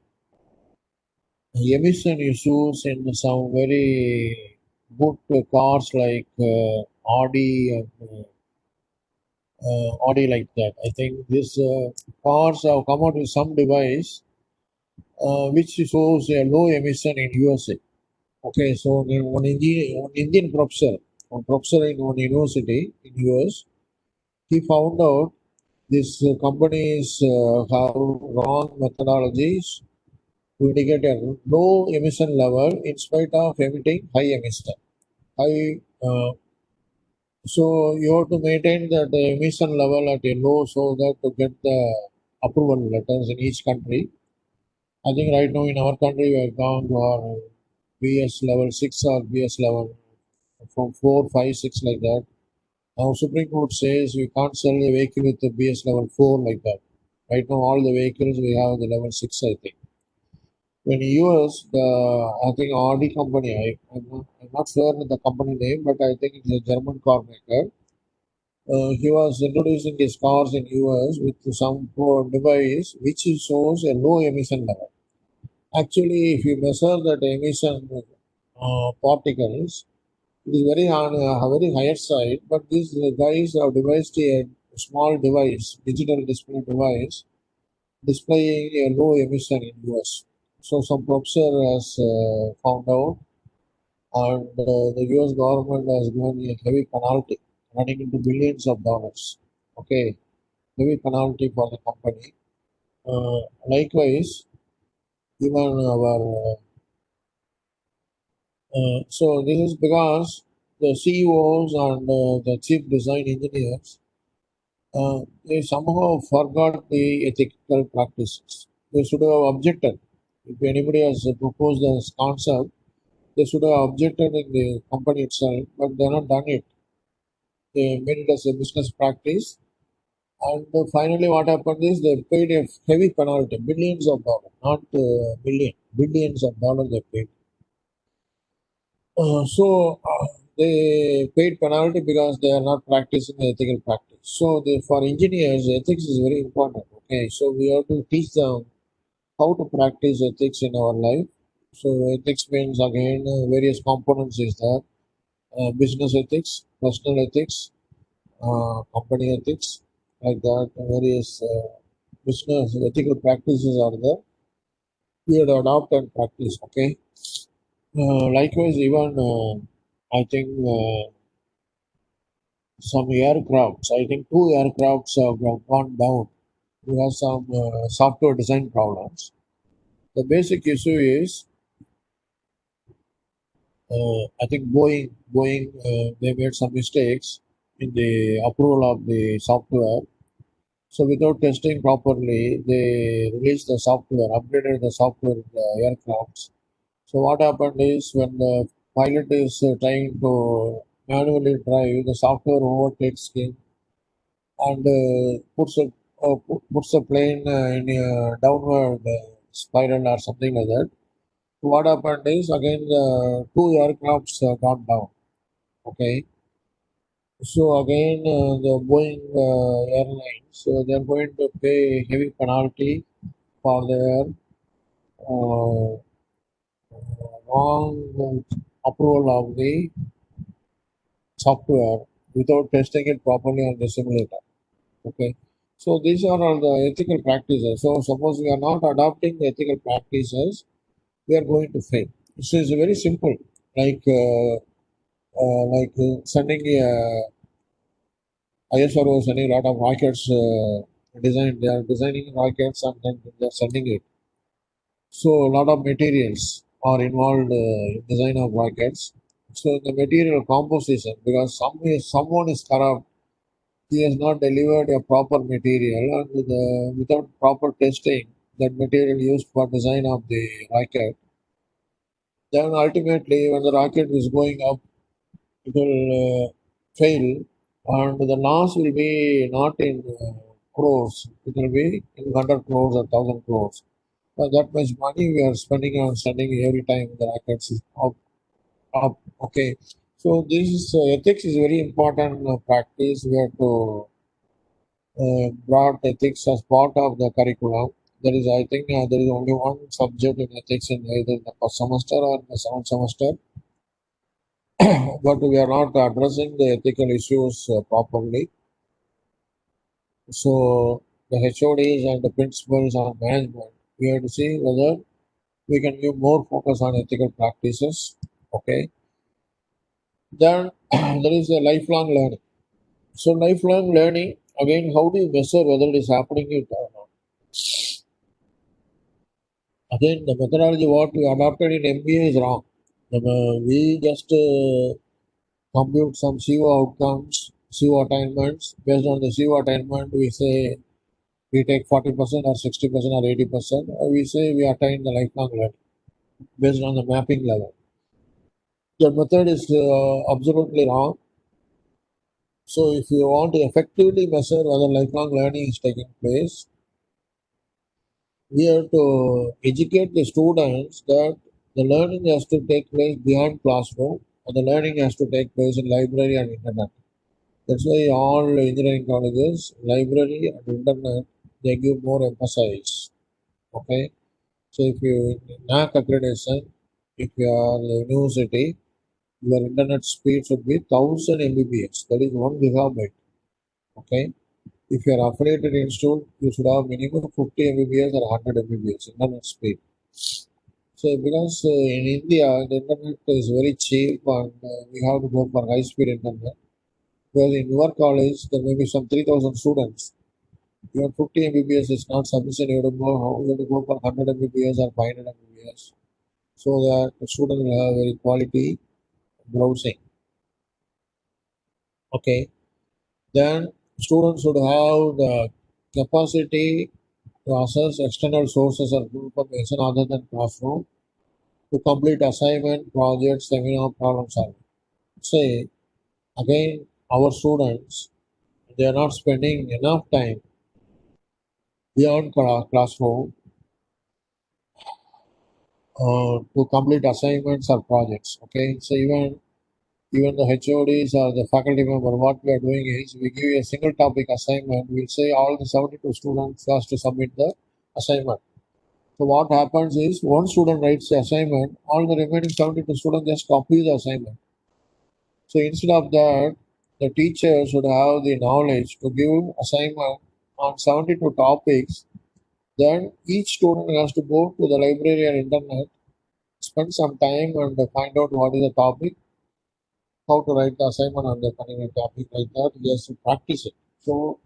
emission issues in some very good cars like Audi and Audi like that. I think these cars have come out with some device which shows a low emission in USA. Okay, so one Indian professor in one university in US, he found out these companies have wrong methodologies to indicate a low emission level in spite of emitting high emission. High, so you have to maintain that the emission level at a low so that to get the approval letters in each country. I think right now in our country we have gone to our BS level 6 or BS level from 4, 5, 6 like that. Now Supreme Court says we can't sell a vehicle with the BS level 4 like that. Right now all the vehicles we have the level 6 I think. When US, I think Audi company, I'm not sure the company name, but I think it's a German car maker. He was introducing his cars in US with some device which shows a low emission level. Actually, if you measure that emission particles, it is very on a very higher side. But these guys have devised a small device, digital display device, displaying a low emission in US. So some professor has found out, and the US government has given a heavy penalty, running into billions of dollars. Okay, heavy penalty for the company. Likewise, even our so this is because the CEOs and the chief design engineers they somehow forgot the ethical practices. They should have objected. If anybody has proposed this concept, they should have objected in the company itself, but they have not done it. They made it as a business practice. And finally, what happened is they paid a heavy penalty, billions of dollars, not million, billions of dollars they paid. They paid penalty because they are not practicing ethical practice. So for engineers, ethics is very important. Okay, so we have to teach them how to practice ethics in our life. So ethics means again various components is there: business ethics, personal ethics, company ethics, like that. Various business ethical practices are there. We have to adopt and practice. Okay. Likewise, even I think some aircrafts. I think two aircrafts have gone down because some software design problems. The basic issue is I think Boeing they made some mistakes in the approval of the software. So without testing properly, they released the software, upgraded the software in the aircrafts. So what happened is when the pilot is trying to manually drive, the software overtakes him and puts the plane in a downward spiral or something like that. So what happened is again the two aircrafts got down. Okay, so again the Boeing airlines, so they're going to pay heavy penalty for their uh, wrong approval of the software without testing it properly on the simulator. Okay. So these are all the ethical practices. So suppose we are not adopting the ethical practices, we are going to fail. So it's very simple. Like sending ISRO sending a lot of rockets design. They are designing rockets and then they are sending it. So a lot of materials are involved in design of rockets. So the material composition, because someone is corrupt, he has not delivered a proper material, and without proper testing that material used for design of the rocket, then ultimately when the rocket is going up, it will fail, and the loss will be not in crores, it will be in 100 crores or 1000 crores. That much money we are spending on sending every time the rockets is up. Okay, so this is ethics is very important practice. We have to brought ethics as part of the curriculum. There is, I think, there is only one subject in ethics in either the first semester or the second semester, but we are not addressing the ethical issues properly. So the HODs and the principals and management, we have to see whether we can give more focus on ethical practices. Okay. Then there is a lifelong learning. So lifelong learning, again, how do you measure whether it is happening or not? Again, the methodology what we adopted in MBA is wrong. We just compute some CO outcomes, CO attainments. Based on the CO attainment, we say we take 40% or 60% or 80%. We say we attain the lifelong learning based on the mapping level. The method is absolutely wrong. So, if you want to effectively measure whether lifelong learning is taking place, we have to educate the students that the learning has to take place beyond classroom and the learning has to take place in library and internet. That's why all engineering colleges, library and internet, they give more emphasis. Okay. So if you NAC accreditation, if you are a university, your internet speed should be 1000 Mbps. That is 1 gigabyte. Okay. If you are affiliated institute, you should have minimum 50 Mbps or 100 Mbps internet speed. So because in India the internet is very cheap and we have to go for high speed internet. Whereas in your college there may be some 3000 students. Your 50 Mbps is not sufficient. You have to go, you have to go for 100 Mbps or 500 Mbps so that the student will have very quality browsing. Okay. Then students should have the capacity to access external sources of information other than classroom to complete assignment, projects, seminar, problem solving. Say again, our students they are not spending enough time beyond classroom to complete assignments or projects. Okay, so even the HODs or the faculty member, what we are doing is we give you a single topic assignment. We'll say all the 72 students has to submit the assignment. So what happens is one student writes the assignment, all the remaining 72 students just copy the assignment. So instead of that, the teacher should have the knowledge to give assignment on 72 topics. Then each student has to go to the library and internet, spend some time and find out what is the topic, how to write the assignment on the particular topic like that. He has to practice it. So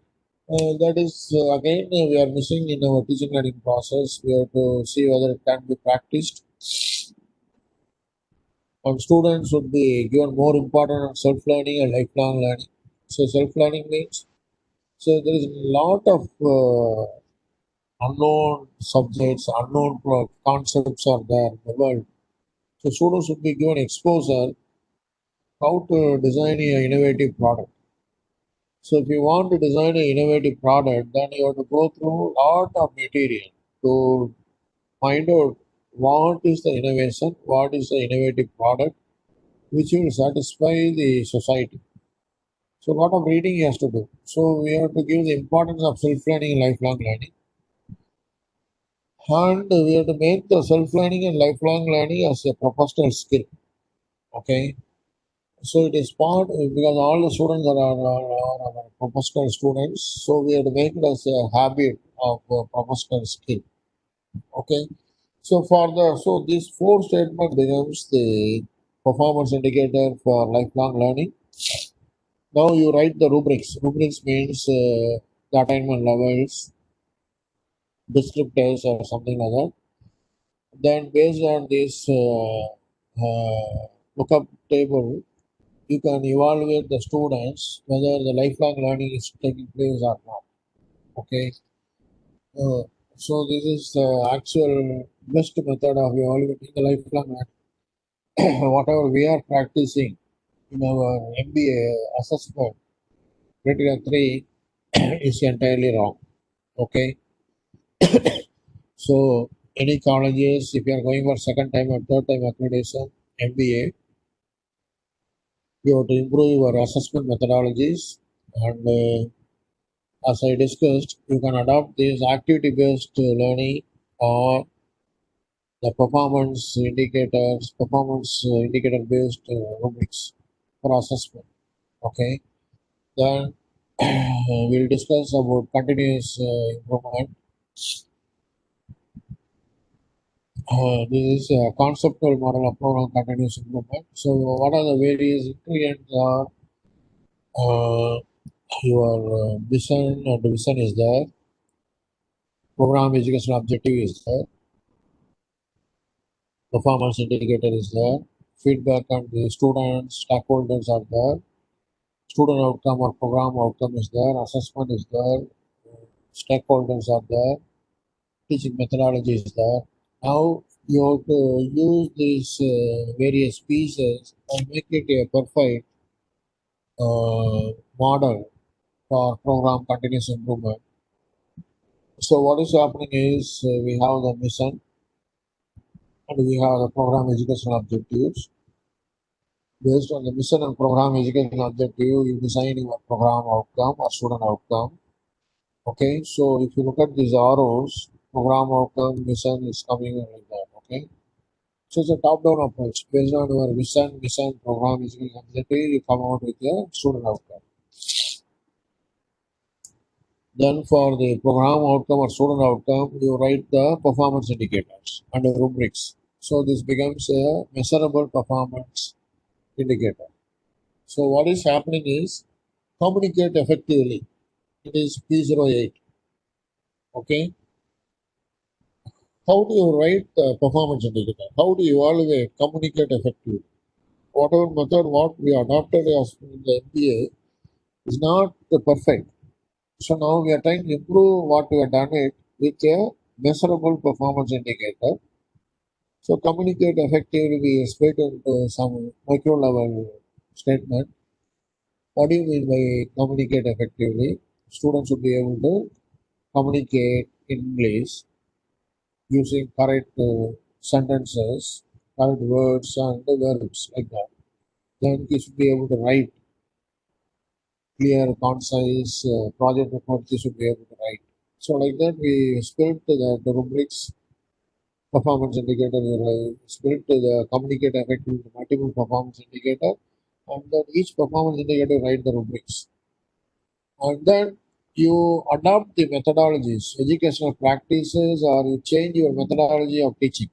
that is again we are missing in our teaching learning process. We have to see whether it can be practiced. And students should be given more importance on self-learning and lifelong learning. So self-learning means so there is a lot of unknown subjects, unknown concepts are there in the world. So students should be given exposure how to design an innovative product. So if you want to design an innovative product, then you have to go through a lot of material to find out what is the innovation, what is the innovative product, which will satisfy the society. So a lot of reading he has to do. So we have to give the importance of self-learning and lifelong learning. And we have to make the self-learning and lifelong learning as a professional skill. Okay. So it is part because all the students are our professional students. So we have to make it as a habit of professional skill. Okay. So for the so this four statement becomes the performance indicator for lifelong learning. Now you write the rubrics. Rubrics means the attainment levels, descriptors, or something like that. Then based on this lookup table, you can evaluate the students whether the lifelong learning is taking place or not. Okay. Uh, so this is the actual best method of evaluating the lifelong learning. Whatever we are practicing in our MBA assessment, criteria 3 is entirely wrong. Okay. So any colleges, if you are going for second time or third time accreditation, MBA, you have to improve your assessment methodologies and As I discussed, you can adopt this activity-based learning or the performance indicator-based rubrics for assessment. Okay, then we'll discuss about continuous improvement. This is a conceptual model of program continuous improvement. So, what are the various ingredients? Are your vision, or the vision is there, program educational objective is there, performance indicator is there, feedback and the students, stakeholders are there, student outcome or program outcome is there, assessment is there, stakeholders are there, teaching methodology is there. Now you have to use these various pieces and make it a perfect model for program continuous improvement. So what is happening is we have the mission and we have the program educational objectives. Based on the mission and program educational objective, you design your program outcome or student outcome. Okay, so if you look at these arrows, program outcome, mission is coming in like that. Okay, so it's a top-down approach. Based on your mission, program educational objective, you come out with a student outcome. Then for the program outcome or student outcome, you write the performance indicators and the rubrics. So this becomes a measurable performance indicator. So what is happening is communicate effectively. It is P08. Okay. How do you write the performance indicator? How do you evaluate communicate effectively? Whatever method what we adopted as in the MBA is not perfect. So now we are trying to improve what we have done it with a measurable performance indicator. So communicate effectively we split into some micro level statement. What do you mean by communicate effectively? Students should be able to communicate in English using correct sentences, correct words and verbs like that. Then he should be able to write clear, concise project reports. He should be able to write. So like that, we split the rubrics, performance indicator. We split the communicate effectively into multiple performance indicator, and then each performance indicator write the rubrics, and then you adopt the methodologies, educational practices, or you change your methodology of teaching.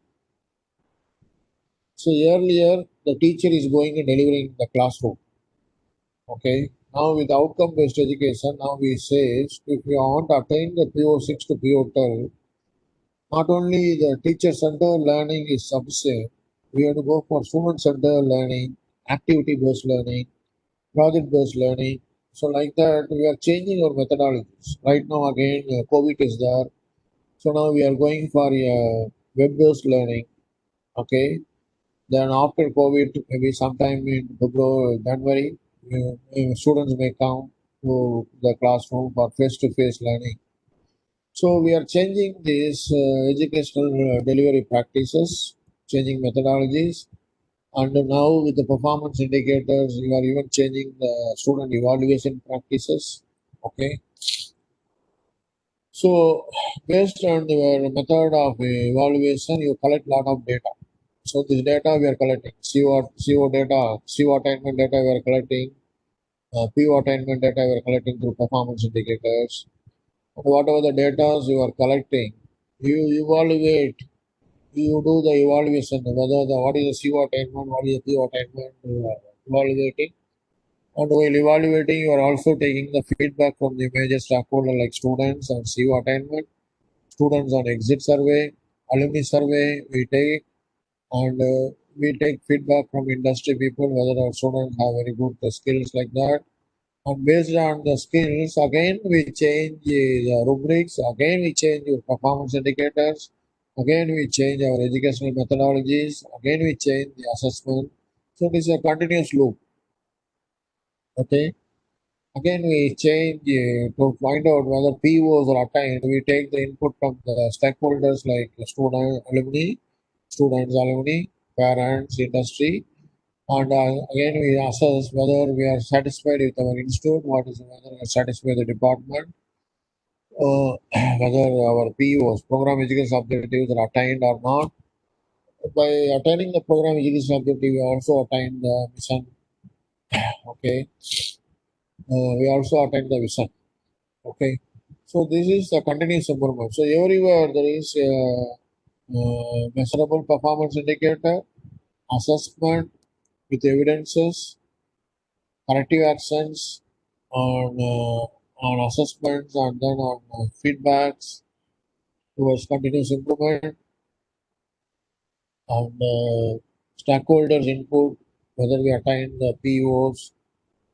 So earlier, the teacher is going and delivering in the classroom. Okay. Now with outcome-based education, now we say if you want to attain the PO6 to PO12, not only the teacher-centered learning is sufficient, we have to go for student-centered learning, activity-based learning, project-based learning. So like that, we are changing our methodologies. Right now, again, COVID is there. So now we are going for web-based learning. Okay. Then after COVID, maybe sometime in February, January, students may come to the classroom for face-to-face learning. So we are changing these educational delivery practices, changing methodologies, and now with the performance indicators, you are even changing the student evaluation practices. Okay. So based on your method of evaluation, you collect lot of data. So this data we are collecting, CO data, CO attainment data we are collecting, PO attainment data we are collecting through performance indicators. Whatever the data you are collecting, you evaluate, you do the evaluation, whether the what is the CO attainment, what is the PO attainment, you are evaluating. And while evaluating, you are also taking the feedback from the major stakeholder like students on CO attainment, students on exit survey, alumni survey, we take, and we take feedback from industry people whether our students have very good skills like that. And based on the skills, again we change the rubrics, again we change your performance indicators, again we change our educational methodologies, again we change the assessment. So it is a continuous loop. Okay. Again we change to find out whether POs are attained. We take the input from the stakeholders like students, alumni, parents, industry, and again we assess whether we are satisfied with our institute, what is whether we are satisfied with the department, whether our POs, program education objectives, are attained or not. By attaining the program education objective, we also attain the mission. Okay, we also attain the vision. Okay, so this is the continuous improvement. So everywhere there is a, measurable performance indicator, assessment with evidences, corrective actions on assessments, and then on feedbacks towards continuous improvement, and stakeholders input, whether we attain the POs,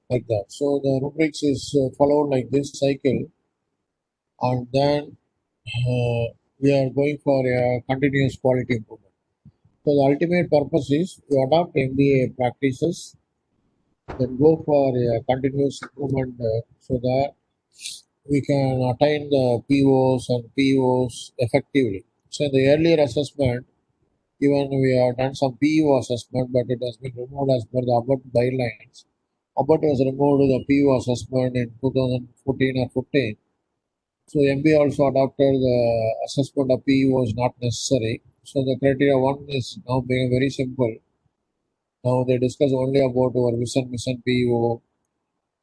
like that. So the rubrics is followed like this cycle, and then we are going for a continuous quality improvement. So the ultimate purpose is to adopt MBA practices, then go for a continuous improvement, so that we can attain the POs and POs effectively. So in the earlier assessment, even we have done some PO assessment, but it has been removed as per the ABBOT guidelines. ABBOT was removed the PO assessment in 2014 or 15. So MBA also adopted the assessment of PO is not necessary. So the criteria one is now being very simple. Now they discuss only about our vision, mission, PO,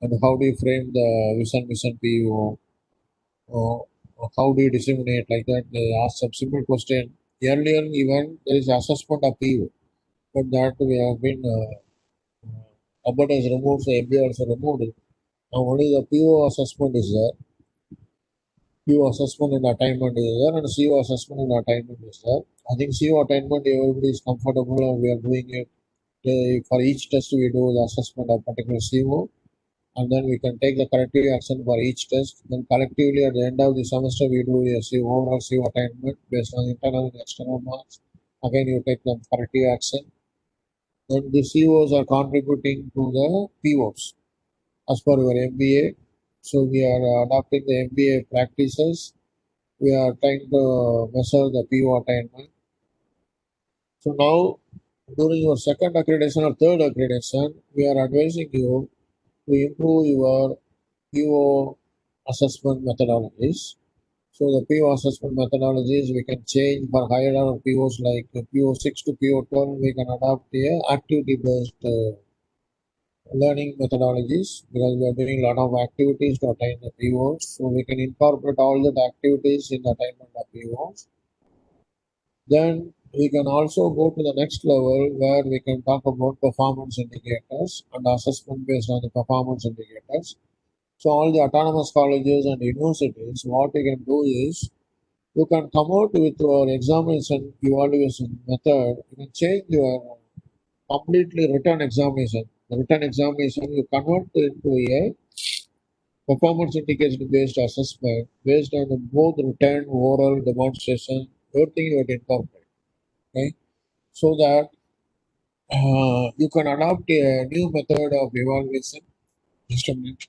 and how do you frame the vision, mission, PO, how do you disseminate, like that. They ask some simple question. Earlier even there is assessment of PO, but that we have been Abbott has removed, so MBA also removed it. Now only the PO assessment is there. PO assessment and attainment is there, and CO assessment and attainment is there. I think CO attainment everybody is comfortable, and we are doing it. For each test we do the assessment of particular CO, and then we can take the corrective action for each test. Then collectively at the end of the semester we do a CO, overall CO attainment based on internal and external marks. Again you take the corrective action. Then the COs are contributing to the POs as per your MBA. So we are adopting the MBA practices. We are trying to measure the PO attainment. So now, during your second accreditation or third accreditation, we are advising you to improve your PO assessment methodologies. So the PO assessment methodologies we can change for higher level POs like PO6 to PO12. We can adopt a activity-based learning methodologies, because we are doing a lot of activities to attain the POs. So we can incorporate all the activities in the attainment of POs. Then we can also go to the next level where we can talk about performance indicators and assessment based on the performance indicators. So all the autonomous colleges and universities, what you can do is you can come out with your examination evaluation method. You can change your completely written examination. The written examination you convert into a performance indication based assessment based on both written, oral, demonstration, everything you have to incorporate. Okay, so that you can adopt a new method of evaluation. Just a minute.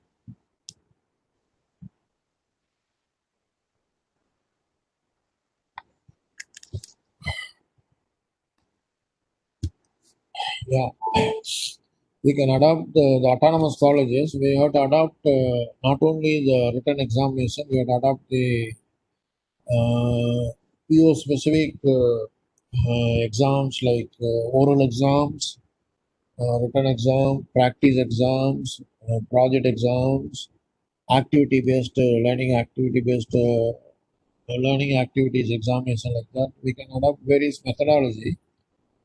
Yeah, we can adopt the autonomous colleges. We have to adopt not only the written examination, we have to adopt the PO specific exams like oral exams, written exam, practice exams, project exams, activity based learning activities examination, like that. We can adopt various methodology.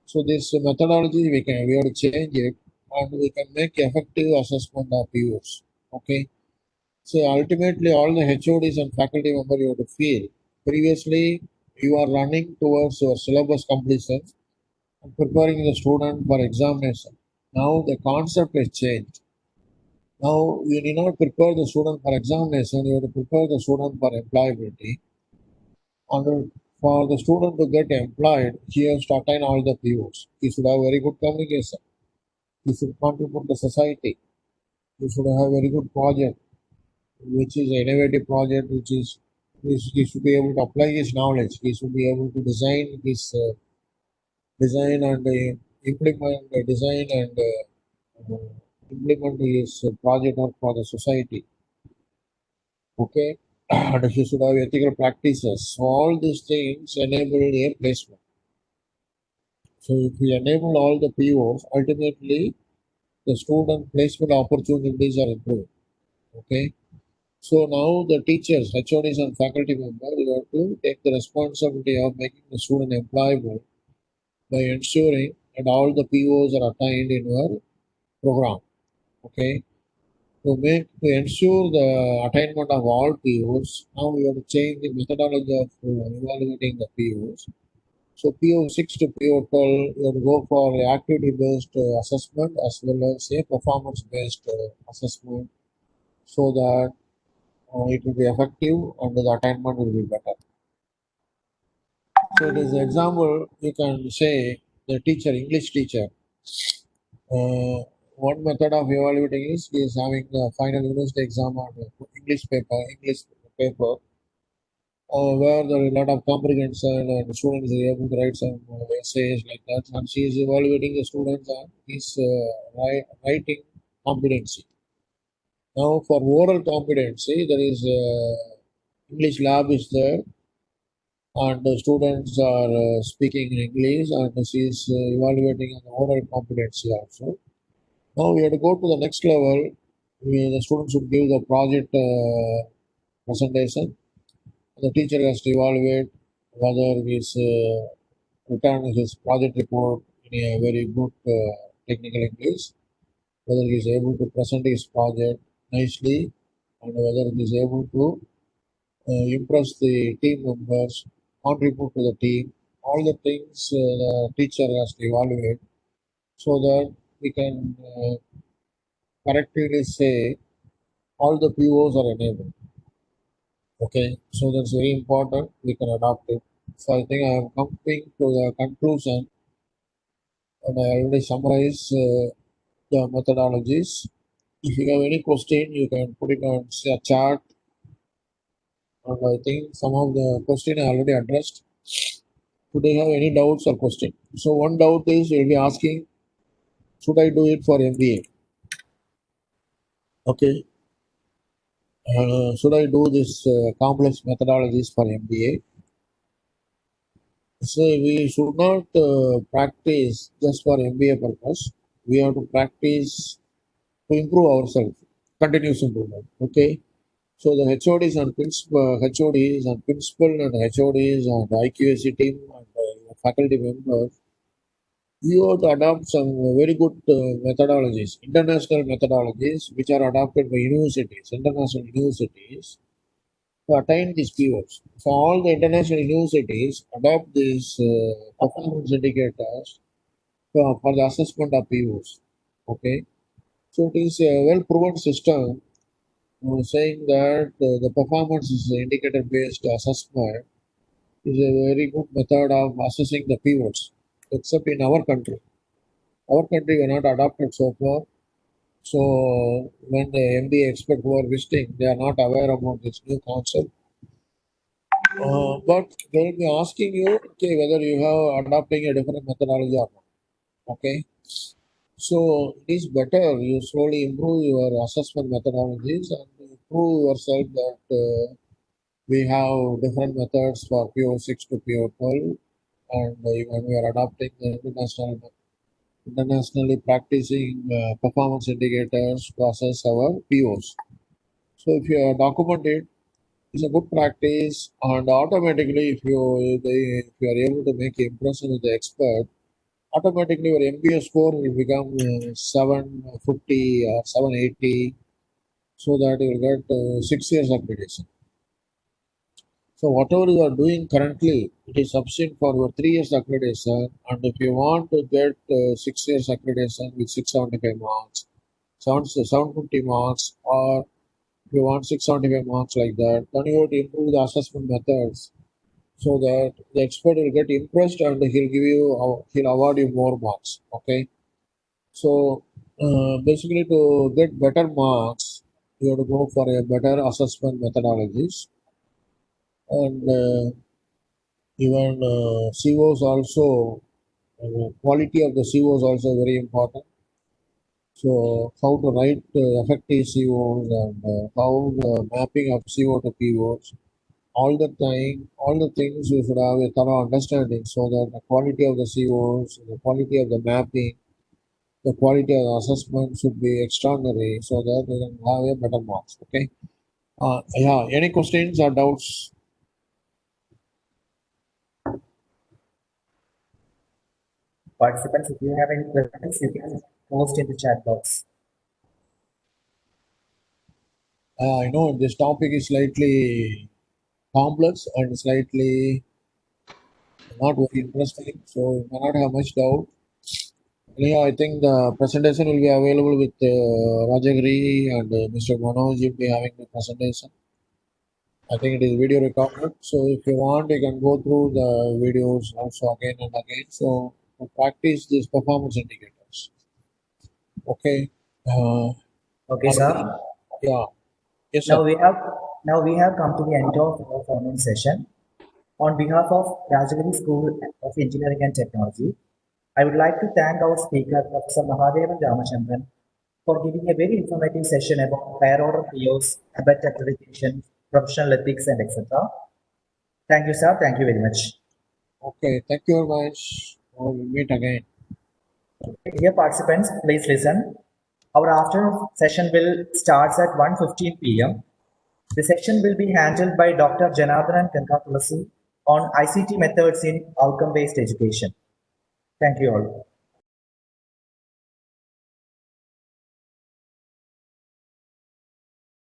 So this methodology we have to change it, and we can make effective assessment of POs. Okay. So ultimately all the HODs and faculty members you have to feel. Previously you are running towards your syllabus completion and preparing the student for examination. Now the concept has changed. Now you need not prepare the student for examination, you have to prepare the student for employability. And for the student to get employed, he has to attain all the POs. He should have very good communication. He should contribute to society. He should have very good project, which is an innovative project, which is he should be able to apply his knowledge. He should be able to design and design and implement his project work for the society. Okay. and he should have ethical practices. So all these things enable a placement. So if we enable all the POs, ultimately the student placement opportunities are improved. Okay. So now the teachers, HODs and faculty members, you have to take the responsibility of making the student employable by ensuring that all the POs are attained in your program. Okay. To ensure the attainment of all POs, now we have to change the methodology of evaluating the POs. So PO6 to PO12, you have to go for activity-based assessment as well as a performance-based assessment, so that it will be effective and the attainment will be better. So it is an example, you can say the teacher, English teacher, one method of evaluating is having the final university exam on English paper, where there is a lot of comprehension and students are able to write some essays like that, and she is evaluating the students on his writing competency. Now, for oral competency, there is English lab is there, and the students are speaking in English, and she is evaluating on the oral competency also. Now we have to go to the next level. The students should give the project presentation. The teacher has to evaluate whether he's written his project report in a very good technical English, whether he is able to present his project nicely, and whether he is able to impress the team members, contribute to the team. All the things the teacher has to evaluate, so that we can correctly say all the POs are enabled. Okay, so that's very important. We can adopt it. So I think I am coming to the conclusion, and I already summarized the methodologies. If you have any question, you can put it on a chart. And I think some of the question I already addressed. Do they have any doubts or question? So one doubt is you'll be asking, should I do it for MBA? Okay, should I do this complex methodologies for MBA? So we should not practice just for MBA purpose. We have to practice to improve ourselves, continuous improvement. Okay. So the HODs and principal and HODs and IQAC team and faculty members, you have to adopt some very good methodologies, international methodologies, which are adopted by universities, international universities, to attain these POs. So all the international universities adopt these performance indicators for the assessment of POs. Okay, so it is a well-proven system saying that the performance is indicator-based assessment is a very good method of assessing the POs, except in our country. Our country we are not adopted so far. So when the MBA experts who are visiting, they are not aware about this new concept. But they will be asking you, okay, whether you have adopting a different methodology or not. Okay, so it is better you slowly improve your assessment methodologies and prove yourself that we have different methods for PO6 to PO12, and when we are adopting the internationally practicing performance indicators to assess our POs. So if you document it, it's a good practice, and automatically if you are able to make an impression with the expert, automatically your MBA score will become 750 or 780, so that you will get 6 years accreditation. So whatever you are doing currently, it is sufficient for your 3 years accreditation, and if you want to get 6 years accreditation with 675 marks, 750 marks, or if you want 675 marks like that, then you have to improve the assessment methods, so that the expert will get impressed and he'll award you more marks. Okay, so basically to get better marks, you have to go for a better assessment methodologies, and even COs also, quality of the COs also very important. So how to write effective COs and how the mapping of CO to POs. All the things you should have a thorough understanding so that the quality of the COs, the quality of the mapping, the quality of the assessment should be extraordinary so that they can have a better marks. Okay. Yeah. Any questions or doubts? Participants, if you have any questions, you can post in the chat box. I know this topic is slightly complex and slightly not very interesting, so you may not have much doubt. Anyhow, I think the presentation will be available with Rajagiri and Mr. Manoj will be having the presentation. I think it is video recorded, so if you want, you can go through the videos also again and again. So to practice these performance indicators. Okay. Okay, And sir. yeah. Yes, Now sir. we have come to the end of our formal session. On behalf of Rajagiri School of Engineering and Technology, I would like to thank our speaker, Professor Mahadevan Ramachandran, for giving a very informative session about higher order POs, ABET accreditation, professional ethics, and etc. Thank you, sir. Thank you very much. Okay. Thank you very much. We'll meet again. Dear participants, please listen. Our afternoon session will start at 1:15 p.m. The session will be handled by Dr. Janardhan Kankatulasi on ICT methods in outcome-based education. Thank you all.